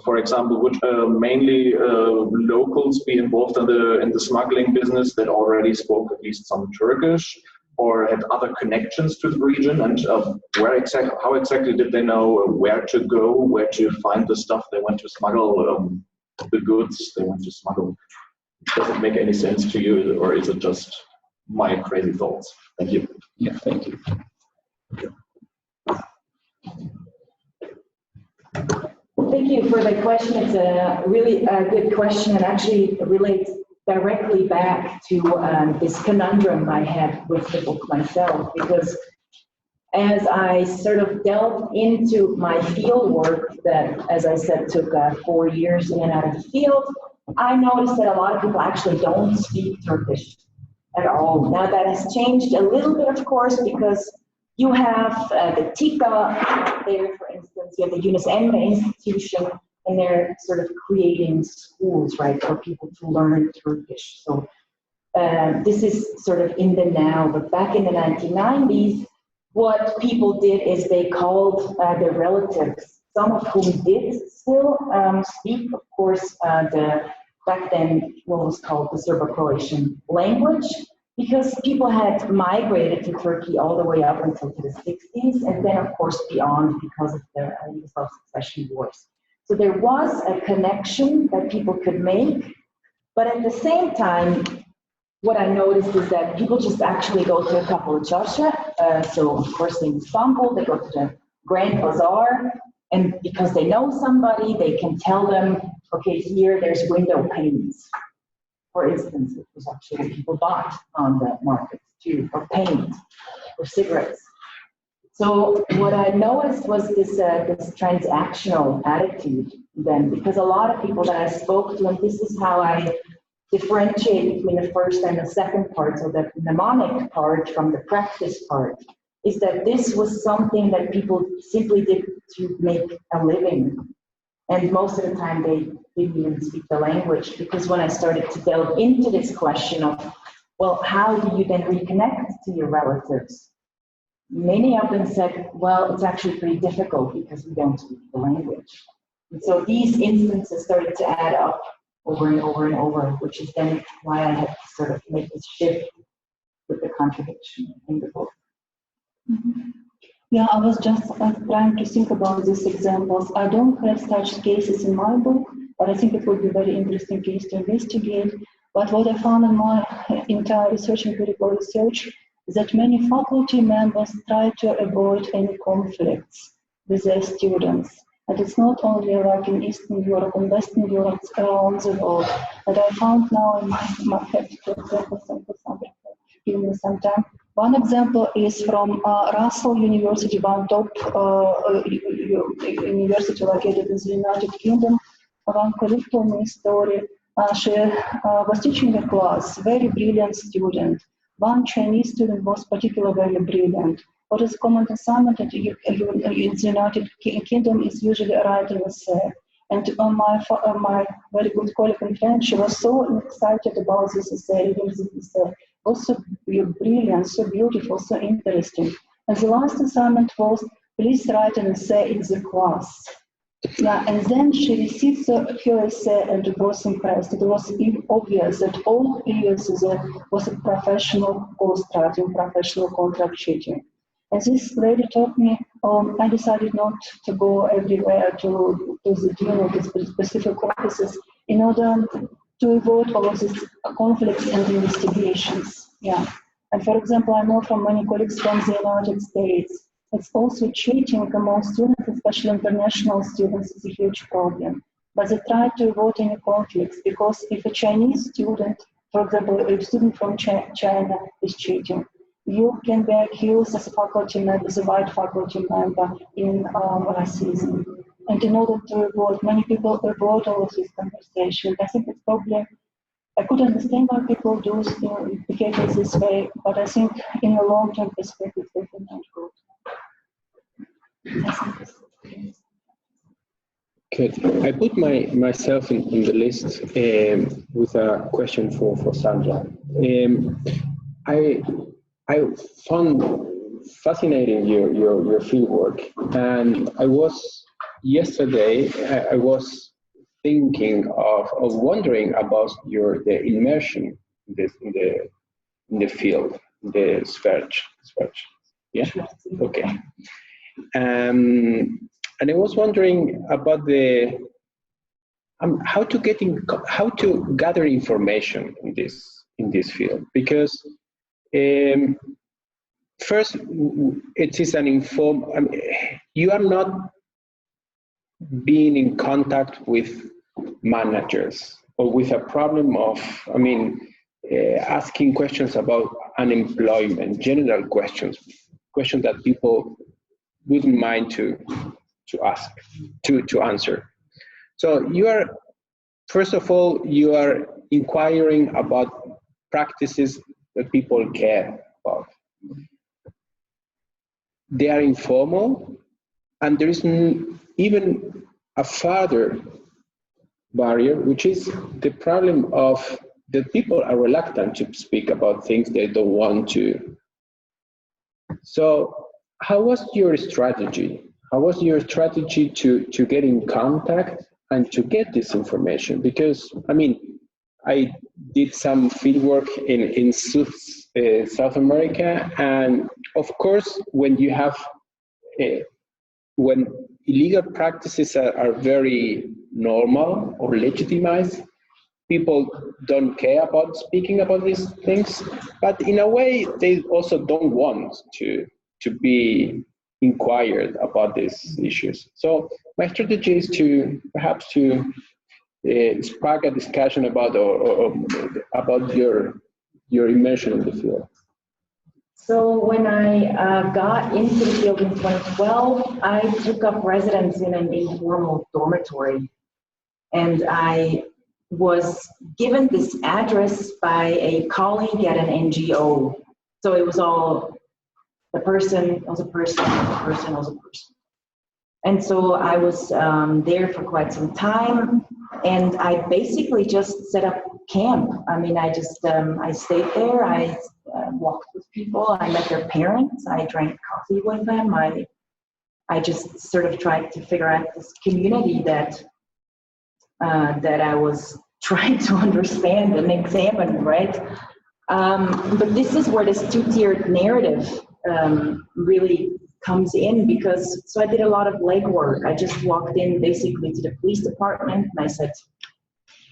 For example, would mainly locals be involved in the smuggling business that already spoke at least some Turkish, or had other connections to the region? And how exactly did they know where to go, where to find the stuff they went to smuggle, the goods they went to smuggle? Does it make any sense to you, or is it just my crazy thoughts? Thank you. Yeah, thank you. Thank you for the question. It's a really good question, and actually relates directly back to this conundrum I had with the book myself, because as I sort of delved into my field work that, as I said, took 4 years in and out of the field, I noticed that a lot of people actually don't speak Turkish at all. Now that has changed a little bit, of course, because you have the TICA there, for instance, you have the Yunus Emre institution, and they're sort of creating schools, right, for people to learn Turkish. So this is sort of in the now, but back in the 1990s, what people did is they called their relatives, some of whom did still speak, of course, back then what was called the Serbo-Croatian language, because people had migrated to Turkey all the way up until the 60s, and then of course beyond because of the Yugoslav succession wars. So there was a connection that people could make, but at the same time, what I noticed is that people just actually go to a couple of churches. So of course in Istanbul, they go to the Grand Pazar, and because they know somebody, they can tell them, okay, here there's window panes. For instance, it was actually what people bought on the market too, or paint, or cigarettes. So what I noticed was this transactional attitude then, because a lot of people that I spoke to, and this is how I differentiate between the first and the second part, so the mnemonic part from the practice part, is that this was something that people simply did to make a living. And most of the time they didn't even speak the language, because when I started to delve into this question of, well, how do you then reconnect to your relatives? Many of them said, well, it's actually pretty difficult because we don't speak the language. And so these instances started to add up over and over and over, which is then why I had to sort of make this shift with the contradiction in the book. Mm-hmm. Yeah, I was just trying to think about these examples. I don't have such cases in my book, but I think it would be a very interesting case to investigate. But what I found in my entire research, empirical research, is that many faculty members try to avoid any conflicts with their students. And it's not only like in Eastern Europe and Western Europe, around the world. But I found now in my text, for example, Sandra, give me some time. One example is from Russell University, one top university located in the United Kingdom. One colleague told me a story. She was teaching a class, very brilliant student. One Chinese student was particularly very brilliant. What is common assignment in the United Kingdom is usually writing an essay. And my very good colleague and friend, she was so excited about this essay, reading this essay. It was so brilliant, so beautiful, so interesting. And the last assignment was, please write an essay in the class. Yeah, and then she received her essay and was impressed. It was obvious that all previous essay was a professional ghostwriting, professional contract cheating. And this lady told me, I decided not to go everywhere to the dean of the specific offices in order to avoid all of these conflicts and investigations. Yeah. And for example, I know from many colleagues from the United States, it's also cheating among students, especially international students, is a huge problem. But they try to avoid any conflicts, because if a Chinese student, for example, a student from China is cheating, you can be accused as a faculty member, as a white faculty member in racism. And in order to avoid, many people avoid all of this conversation. I think it's probably, I could understand why people do behave this way, but I think in a long-term perspective, they can not good. Good. I put myself in the list with a question for Sandra. I found fascinating your field work, and I was yesterday. I was thinking of wondering about the immersion in the field, the Šverc. Yeah. Okay. And I was wondering about the how to gather information in this field, because first, it is an I mean, you are not being in contact with managers or with a problem of, I mean, asking questions about unemployment, general questions that people wouldn't mind to ask, to answer. So you are, first of all, you are inquiring about practices that people care about. They are informal, and there is even a further barrier, which is the problem of that people are reluctant to speak about things they don't want to. So how was your strategy? How was your strategy to get in contact and to get this information? Because, I mean, I did some fieldwork in South America, and of course, when you have, when illegal practices are very normal or legitimized, people don't care about speaking about these things, but in a way, they also don't want to be inquired about these issues. So my strategy is to perhaps to spark a discussion about about your immersion in the field. So when I got into the field in 2012, I took up residence in an informal dormitory, and I was given this address by a colleague at an NGO. So it was all the person was a person, the person was a person. And so I was there for quite some time, and I basically just set up camp. I mean, I just, I stayed there, I walked with people, I met their parents, I drank coffee with them, I just sort of tried to figure out this community that I was trying to understand and examine, right? But this is where this two-tiered narrative really comes in, because, so I did a lot of legwork. I just walked in basically to the police department and I said,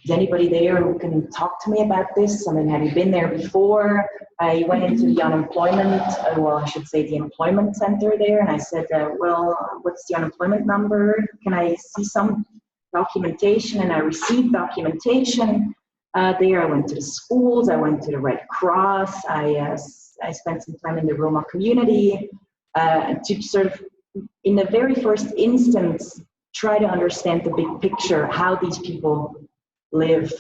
is anybody there who can talk to me about this? I mean, have you been there before? I went into the unemployment, well, I should say the employment center there, and I said, well, what's the unemployment number? Can I see some documentation? And I received documentation there. I went to the schools, I went to the Red Cross, I spent some time in the Roma community to sort of, in the very first instance, try to understand the big picture, how these people live.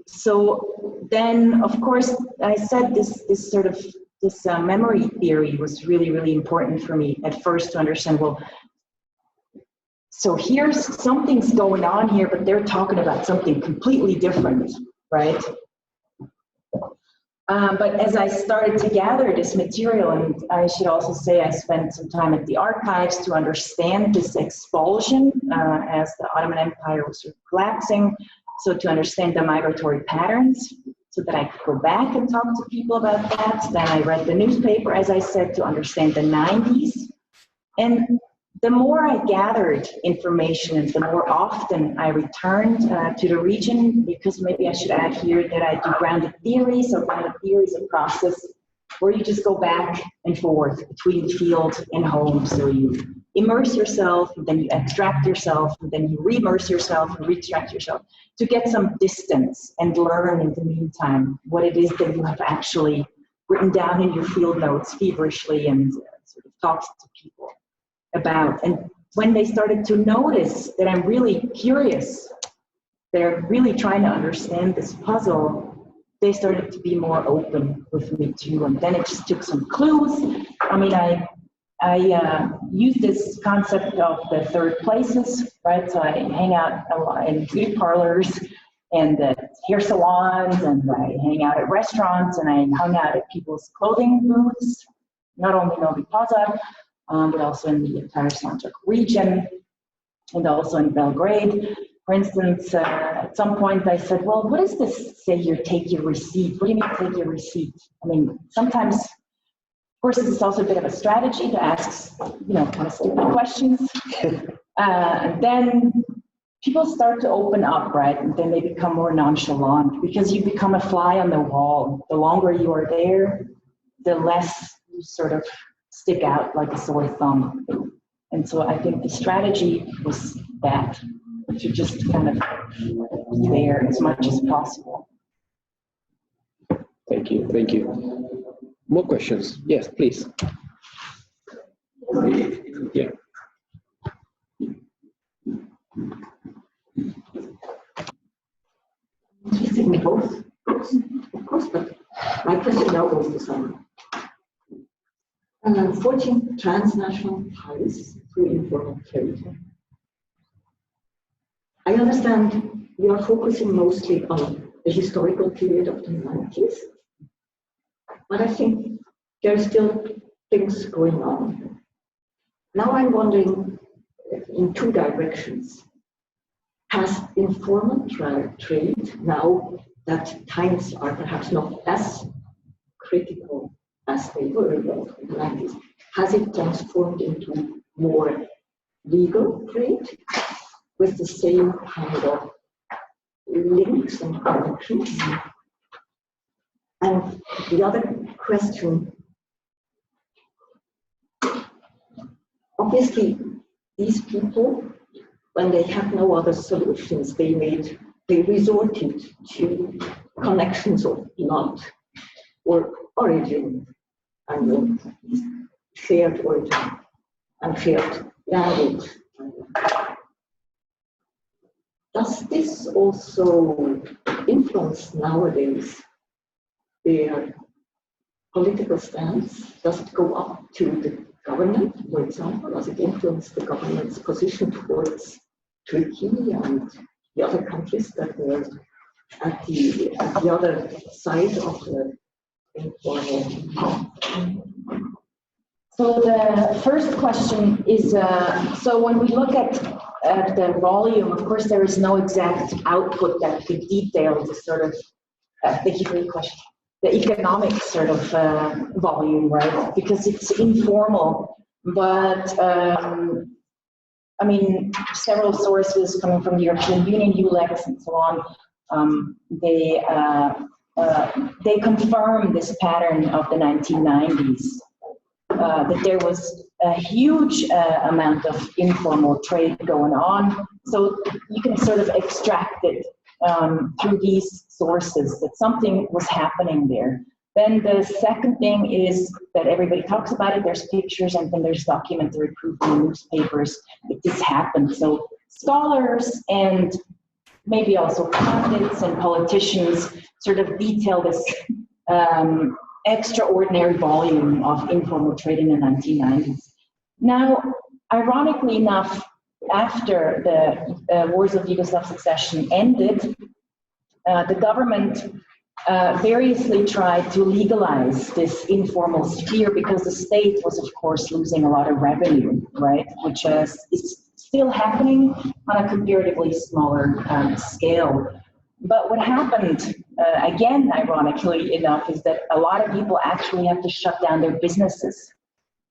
So then, of course, I said this memory theory was really, really important for me at first to understand, well, so here's something's going on here, but they're talking about something completely different, right? But as I started to gather this material, and I should also say I spent some time at the archives to understand this expulsion as the Ottoman Empire was sort of collapsing, so to understand the migratory patterns, so that I could go back and talk to people about that. Then I read the newspaper, as I said, to understand the 90s. And the more I gathered information and the more often I returned to the region, because maybe I should add here that I do grounded theory. So grounded theory is a process where you just go back and forth between field and home. So you immerse yourself, and then you extract yourself, and then you re-immerse yourself and re-extract yourself to get some distance and learn in the meantime what it is that you have actually written down in your field notes feverishly and sort of talked to people about. And when they started to notice that I'm really curious, they're really trying to understand this puzzle, they started to be more open with me too. And then it just took some clues. I mean, I use this concept of the third places, right? So I hang out a lot in beauty parlors and hair salons, and I hang out at restaurants, and I hung out at people's clothing booths, not only Novi Pazar, but also in the entire Sandra region, and also in Belgrade. For instance, at some point I said, well, what does this say here, take your receipt? What do you mean take your receipt? I mean, sometimes, of course, this is also a bit of a strategy to ask, you know, kind of stupid questions. And then people start to open up, right? And then they become more nonchalant because you become a fly on the wall. The longer you are there, the less you sort of stick out like a sore thumb. And so I think the strategy was that, to just kind of be there as much as possible. Thank you, thank you. More questions? Yes, please. Yeah. Interesting both, of course, but my question now goes to Sandra. 14 transnational ties through informal trade. I understand we are focusing mostly on the historical period of the 90s, but I think there are still things going on. Now I'm wondering in two directions. Has informal trade, now that times are perhaps not as critical as they were in the 90s, has it transformed into more legal trade with the same kind of links and connections? And the other question, obviously, these people, when they had no other solutions, they resorted to connections of blood or origin, and shared origin and shared language. Does this also influence nowadays their political stance? Does it go up to the government, for example? Does it influence the government's position towards Turkey and the other countries that were at the other side of the informal? So the first question is, so when we look at the volume, of course there is no exact output that could detail the sort of, thank you for your question, the economic sort of volume, right? Because it's informal, but I mean, several sources coming from the European Union, ULEX and so on, they confirm this pattern of the 1990s, that there was a huge amount of informal trade going on. So you can sort of extract it through these sources, that something was happening there. Then the second thing is that everybody talks about it, there's pictures, and then there's documentary proof in the newspapers that this happened. So scholars and maybe also pundits and politicians sort of detail this extraordinary volume of informal trade in the 1990s. Now, ironically enough, after the wars of Yugoslav succession ended, the government variously tried to legalize this informal sphere, because the state was, of course, losing a lot of revenue, right? Which is still happening on a comparatively smaller scale. But what happened, again, ironically enough, is that a lot of people actually have to shut down their businesses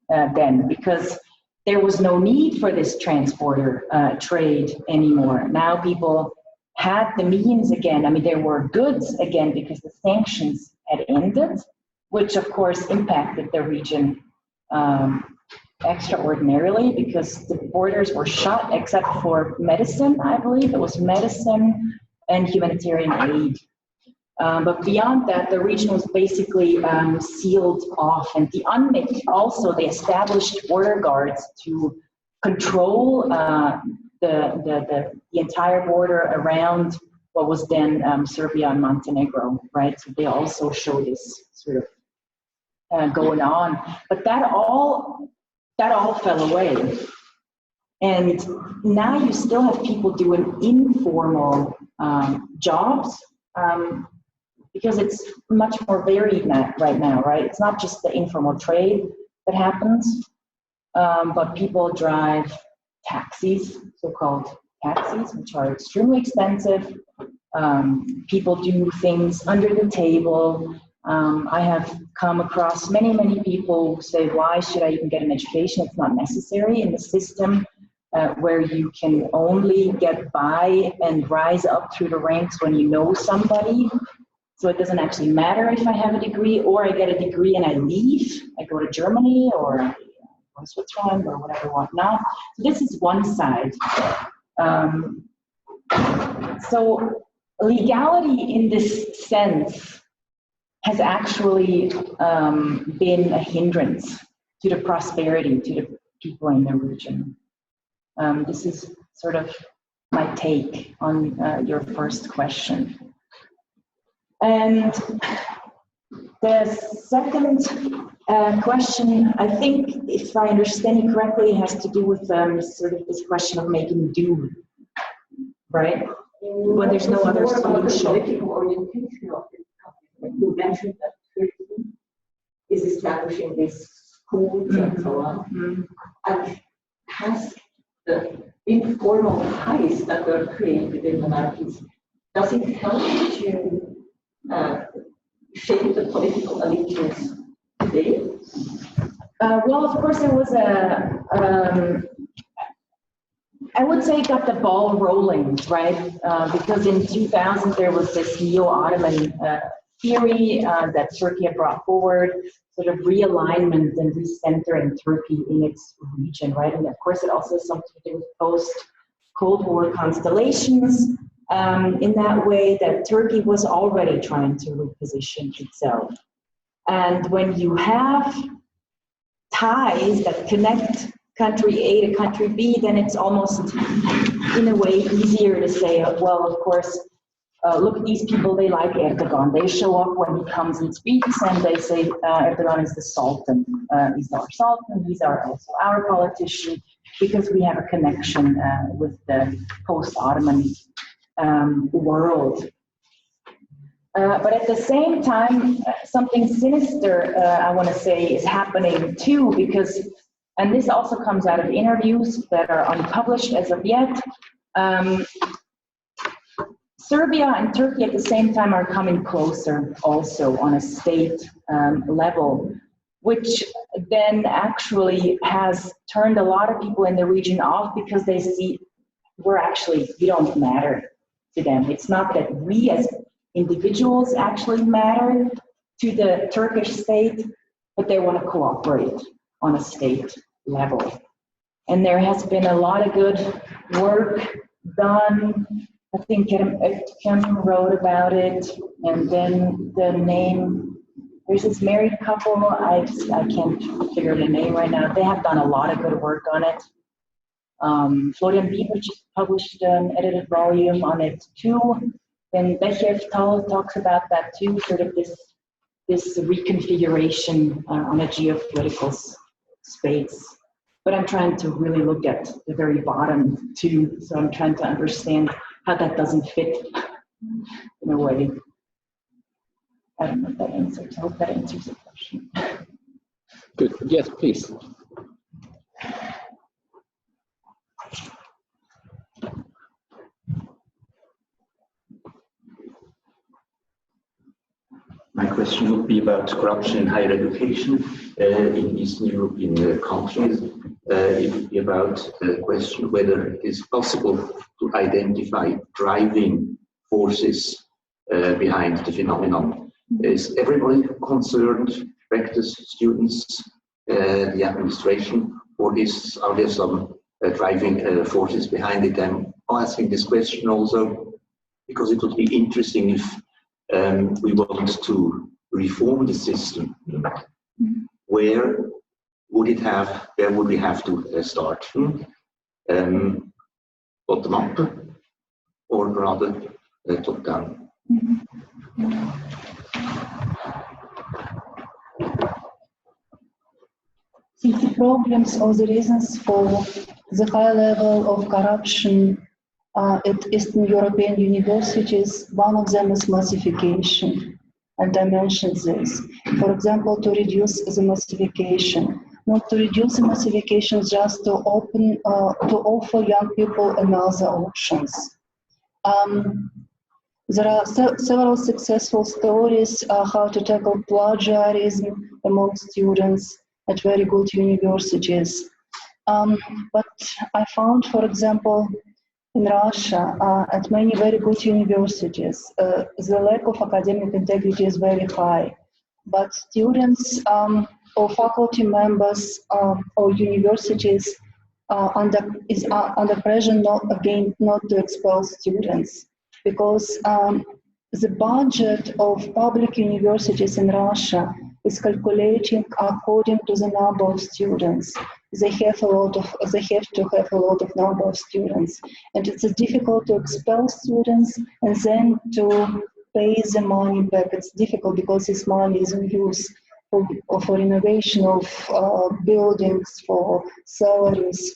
then, because there was no need for this transporter trade anymore. Now people had the means again. I mean, there were goods again because the sanctions had ended, which of course impacted the region extraordinarily, because the borders were shut except for medicine, I believe. It was medicine and humanitarian aid. But beyond that, the region was basically sealed off. And the UNMIK also, they established border guards to control the entire border around what was then Serbia and Montenegro, right? So they also show this sort of going on. But that all fell away. And now you still have people doing informal jobs, because it's much more varied right now, right? It's not just the informal trade that happens, but people drive taxis, so-called taxis, which are extremely expensive. People do things under the table. I have come across many, many people who say, why should I even get an education? It's not necessary in the system where you can only get by and rise up through the ranks when you know somebody. So it doesn't actually matter if I have a degree or I get a degree and I leave. I go to Germany or I go to Switzerland or whatever, whatnot. So this is one side. So legality in this sense has actually been a hindrance to the prosperity, to the people in the region. This is sort of my take on your first question. And the second question, I think, if I understand you correctly, has to do with sort of this question of making do, right? When there's no other solution. Political orientation of this country. You mentioned that Turkey is establishing these schools and so on. And has the informal ties that were created in the 90s, does it help to shape the political allegiance today? Well, of course, there was I would say it got the ball rolling, right? Because in 2000, there was this neo-Ottoman theory that Turkey had brought forward, sort of realignment and recentering Turkey in its region, right? And of course, it also has something to do with post-Cold War constellations. In that way that Turkey was already trying to reposition itself. And when you have ties that connect country A to country B, then it's almost, in a way, easier to say, well, of course, look at these people, they like Erdogan. They show up when he comes and speaks, and they say Erdogan is the Sultan. He's our Sultan, he's also our politician, because we have a connection with the post-Ottoman world. But at the same time, something sinister, I want to say, is happening too, because, and this also comes out of interviews that are unpublished as of yet, Serbia and Turkey at the same time are coming closer also on a state level, which then actually has turned a lot of people in the region off because they see we don't matter to them. It's not that we as individuals actually matter to the Turkish state, but they want to cooperate on a state level. And there has been a lot of good work done. I think Kim wrote about it, and then the name, there's this married couple, I can't figure the name right now. They have done a lot of good work on it. Florian Bieber just published an edited volume on it too. Then Bechev talks about that too, sort of this reconfiguration on a geopolitical space. But I'm trying to really look at the very bottom too, so I'm trying to understand how that doesn't fit in a way. I don't know if that answers. I hope that answers the question. Good. Yes, please. My question would be about corruption in higher education in Eastern European countries. It would be about the question whether it is possible to identify driving forces behind the phenomenon. Is everybody concerned, rectors, students, the administration, or are there some driving forces behind it? I'm asking this question also because it would be interesting if we want to reform the system. Where would we have to start? Bottom up, or rather top down? The problems or the reasons for the high level of corruption at Eastern European universities, one of them is massification. And I mentioned this. For example, to reduce the massification. Not to reduce the massification, just to offer young people another options. There are several successful stories how to tackle plagiarism among students at very good universities. But I found, for example, in Russia, at many very good universities, the lack of academic integrity is very high. But students or faculty members or universities under pressure not to expel students, because the budget of public universities in Russia is calculating according to the number of students. They have to have a lot of number of students, and it's difficult to expel students and then to pay the money back. It's difficult because this money is in use for renovation of buildings, for salaries.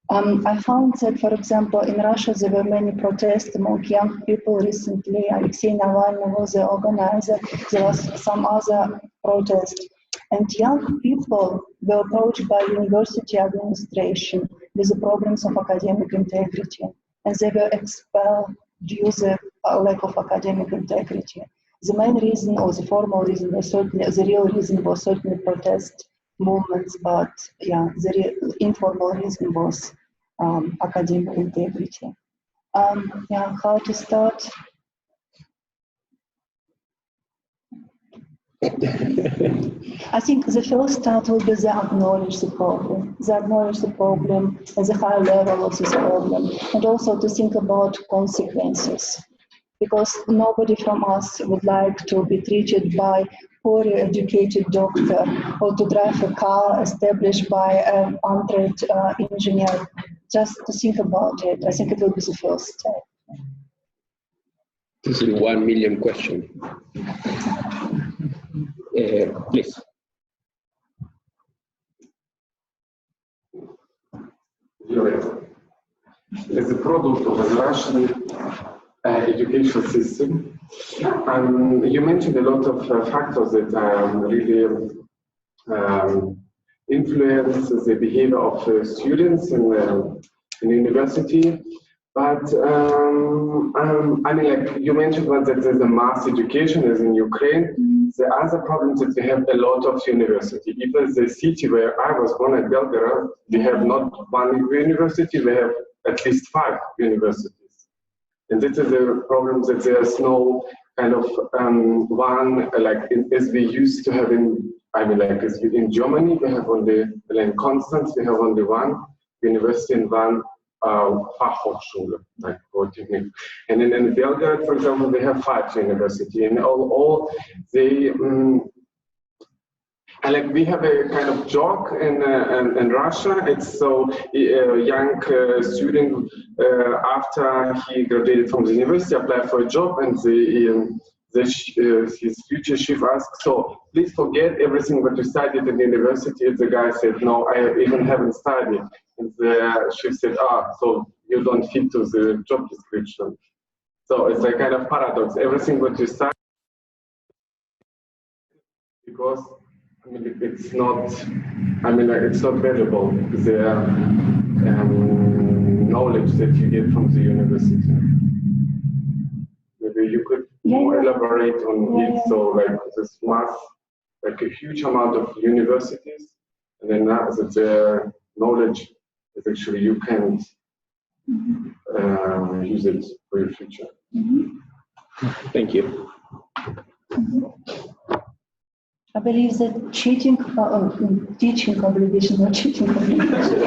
I found that, for example, in Russia there were many protests among young people recently. Alexei Navalny was the organizer. There was some other protests. And young people were approached by university administration with the problems of academic integrity. And they were expelled due to the lack of academic integrity. The main reason, or the formal reason, was certainly, the real reason was certainly protest movements, but yeah, the informal reason was academic integrity. Yeah, how to start? I think the first start will be to acknowledge the problem, and the high level of this problem, and also to think about consequences. Because nobody from us would like to be treated by poorly educated doctor or to drive a car established by an untrained engineer. Just to think about it, I think it will be the first step. This is a 1 million question. Please. As a product of the Russian educational system, you mentioned a lot of factors that really influence the behavior of students in university. But I mean, like you mentioned once that there's a mass education as in Ukraine. The other problem is that we have a lot of university. Even the city where I was born at Belgrade, they have not one university, they have at least 5 universities. And this is the problem, that there's no kind of one, like as we used to have in, I mean, like as in Germany, we have only, in Constance, we have only one university and one Fachhochschule, like Polytechnic. And then in Belgrade, for example, they have 5 universities, and all they, and like we have a kind of joke in Russia. It's so a young student after he graduated from the university applied for a job, and his future chief asked, "So please forget everything that you studied at the university." And the guy said, "No, I even haven't studied." And the chief said, "So you don't fit to the job description." So it's a kind of paradox. Everything that you study, because I mean it's not. I mean it's not valuable, the knowledge that you get from the university. Maybe you could elaborate on it. So like this mass, like a huge amount of universities, and then now that the knowledge is actually you can't use it for your future. Thank you. I believe that teaching obligation, not cheating obligation,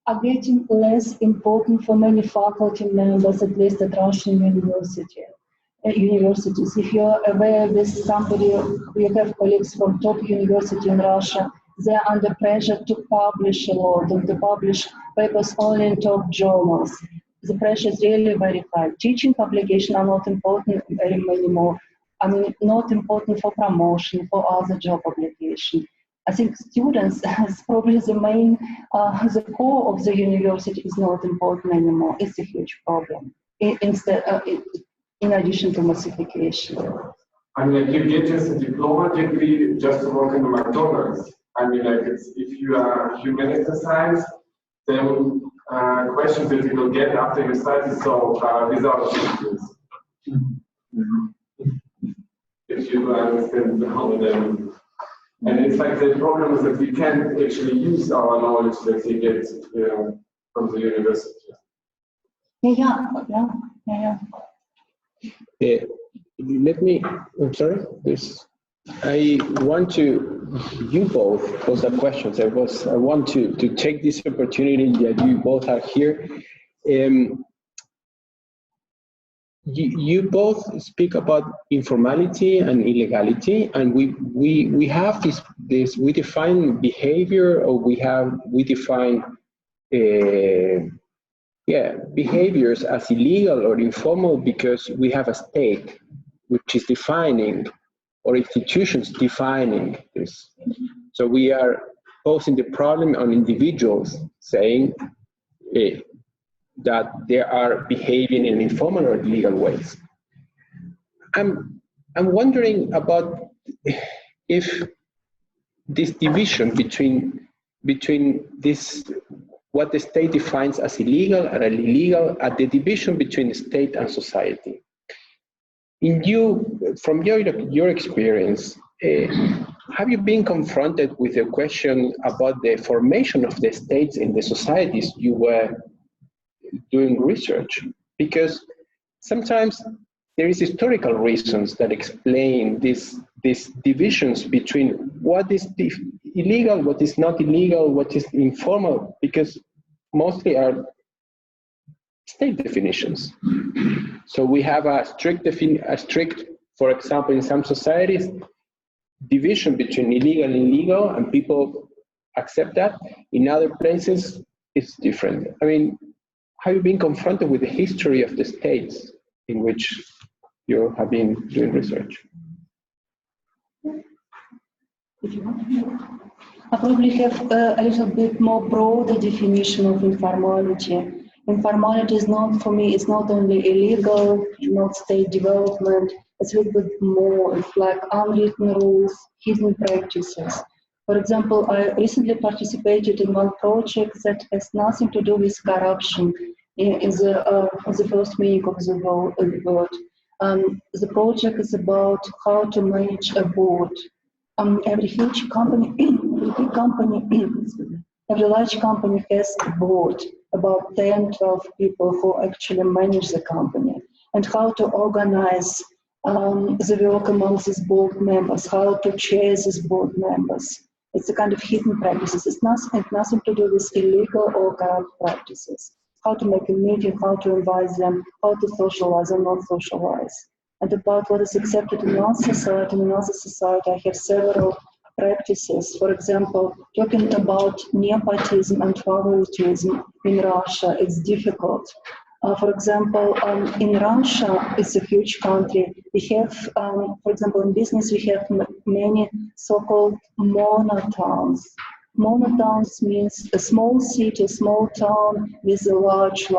are getting less important for many faculty members, at least at Russian universities. If you're aware with somebody, you have colleagues from top university in Russia, they're under pressure to publish a lot and to publish papers only in top journals. The pressure is really very high. Teaching obligations are not important anymore. I mean, not important for promotion, for other job obligations. I think students is probably the main, the core of the university is not important anymore. It's a huge problem. In addition to massification. I mean, like you get just a diploma degree just to work in the McDonald's. I mean, like if you are humanities science, then questions that you will get after you study, so without degrees. If you understand how them. And it's like the problem is that we can't actually use our knowledge that we get from the university. Let me, I'm sorry, I want to, you both pose up questions. I want to take this opportunity that you both are here. You both speak about informality and illegality, and we have this we define behavior, or we define behaviors as illegal or informal because we have a state which is defining, or institutions defining this. So we are posing the problem on individuals, saying that they are behaving in informal or illegal ways. I'm wondering about if this division between this, what the state defines as illegal and illegal, at the division between the state and society. From your experience, have you been confronted with a question about the formation of the states in the societies you were doing research? Because sometimes there is historical reasons that explain these divisions between what is illegal, what is not illegal, what is informal, because mostly are state definitions. So we have a strict, for example, in some societies, division between illegal and illegal, and people accept that. In other places, it's different. I mean, have you been confronted with the history of the states in which you have been doing research? I probably have a little bit more broader definition of informality. Informality is not, for me, it's not only illegal, not state development, it's a little bit more, it's like unwritten rules, hidden practices. For example, I recently participated in one project that has nothing to do with corruption in the first meaning of the word. The project is about how to manage a board. Every huge company, every big company, every large company has a board, about 10, 12 people who actually manage the company, and how to organize the work among these board members, how to chair these board members. It's a kind of hidden practices. It's nothing to do with illegal or corrupt practices. How to make a meeting, how to invite them, how to socialize or not socialize. And about what is accepted in one society, in another society, I have several practices. For example, talking about nepotism and favoritism in Russia, it's difficult. For example, in Russia, it's a huge country. We have, for example, in business, we have many so-called monotowns. Monotowns means a small city, a small town with a large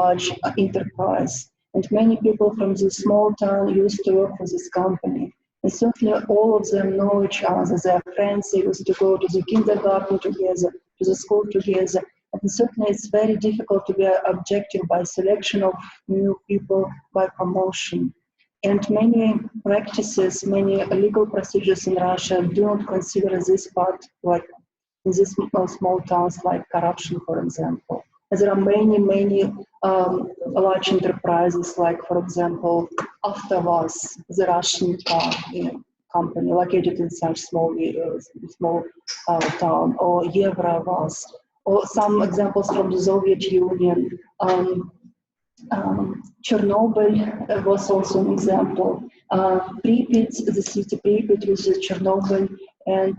enterprise. And many people from this small town used to work for this company. And certainly all of them know each other. They are friends, they used to go to the kindergarten together, to the school together. And certainly it's very difficult to be objective by selection of new people, by promotion. And many practices, many legal procedures in Russia do not consider this part, like in these small towns, like corruption, for example. And there are many large enterprises, like, for example, Avtovaz, the Russian car company located in such small town, or Eurovaz, or some examples from the Soviet Union. Chernobyl was also an example. Pripyat, the city Pripyat, which is Chernobyl, and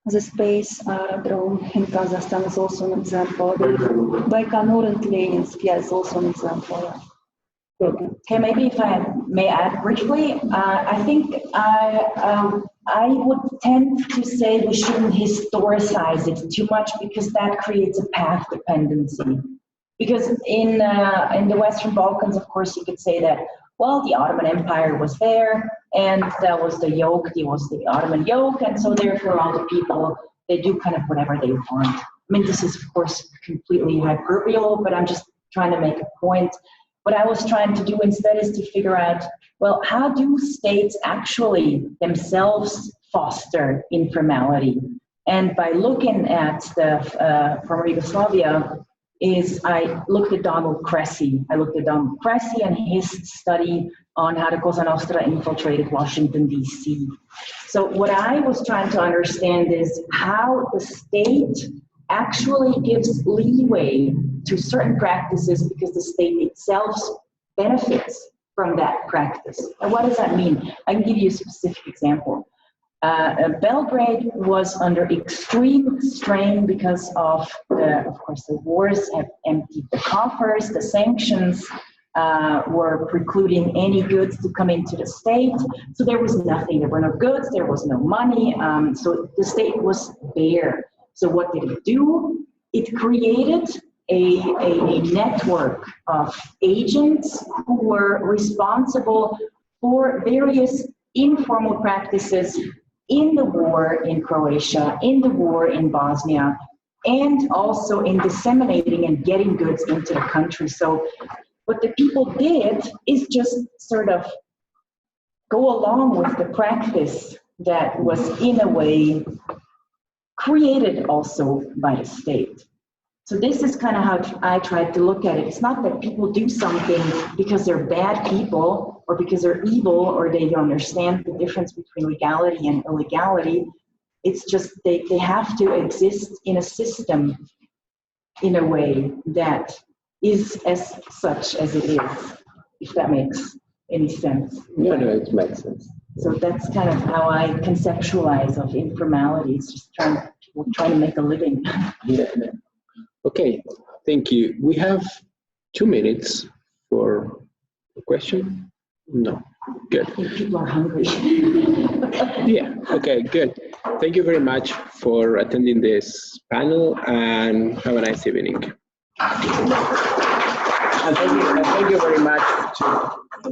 the space aerodrome in Kazakhstan is also an example. Baikonur and Leninsk, yes, also an example. Okay, maybe if I may add briefly, I think I would tend to say we shouldn't historicize it too much, because that creates a path dependency. Because in the Western Balkans, of course, you could say that, well, the Ottoman Empire was there, and that was the yoke, it was the Ottoman yoke, and so therefore all the people, they do kind of whatever they want. I mean, this is, of course, completely hyperbole, but I'm just trying to make a point. what I was trying to do instead is to figure out, well, how do states actually themselves foster informality? And by looking at the former Yugoslavia, I looked at Donald Cressy. And his study on how the Cosa Nostra infiltrated Washington, D.C. So what I was trying to understand is how the state actually gives leeway to certain practices because the state itself benefits from that practice. And what does that mean? I can give you a specific example. Belgrade was under extreme strain because of course, the wars have emptied the coffers, the sanctions were precluding any goods to come into the state. So there was nothing, there were no goods, there was no money, so the state was bare. So what did it do? It created a network of agents who were responsible for various informal practices in the war in Croatia, in the war in Bosnia, and also in disseminating and getting goods into the country. So what the people did is just sort of go along with the practice that was in a way created also by the state. So this is kind of how I tried to look at it. It's not that people do something because they're bad people or because they're evil or they don't understand the difference between legality and illegality. It's just they have to exist in a system in a way that is as such as it is, if that makes any sense. No, it makes sense. So that's kind of how I conceptualize of informality. It's just trying to make a living. Yeah. Okay, thank you. We have 2 minutes for a question. No, good. I think people are hungry. Yeah, okay, good. Thank you very much for attending this panel and have a nice evening. And thank you very much to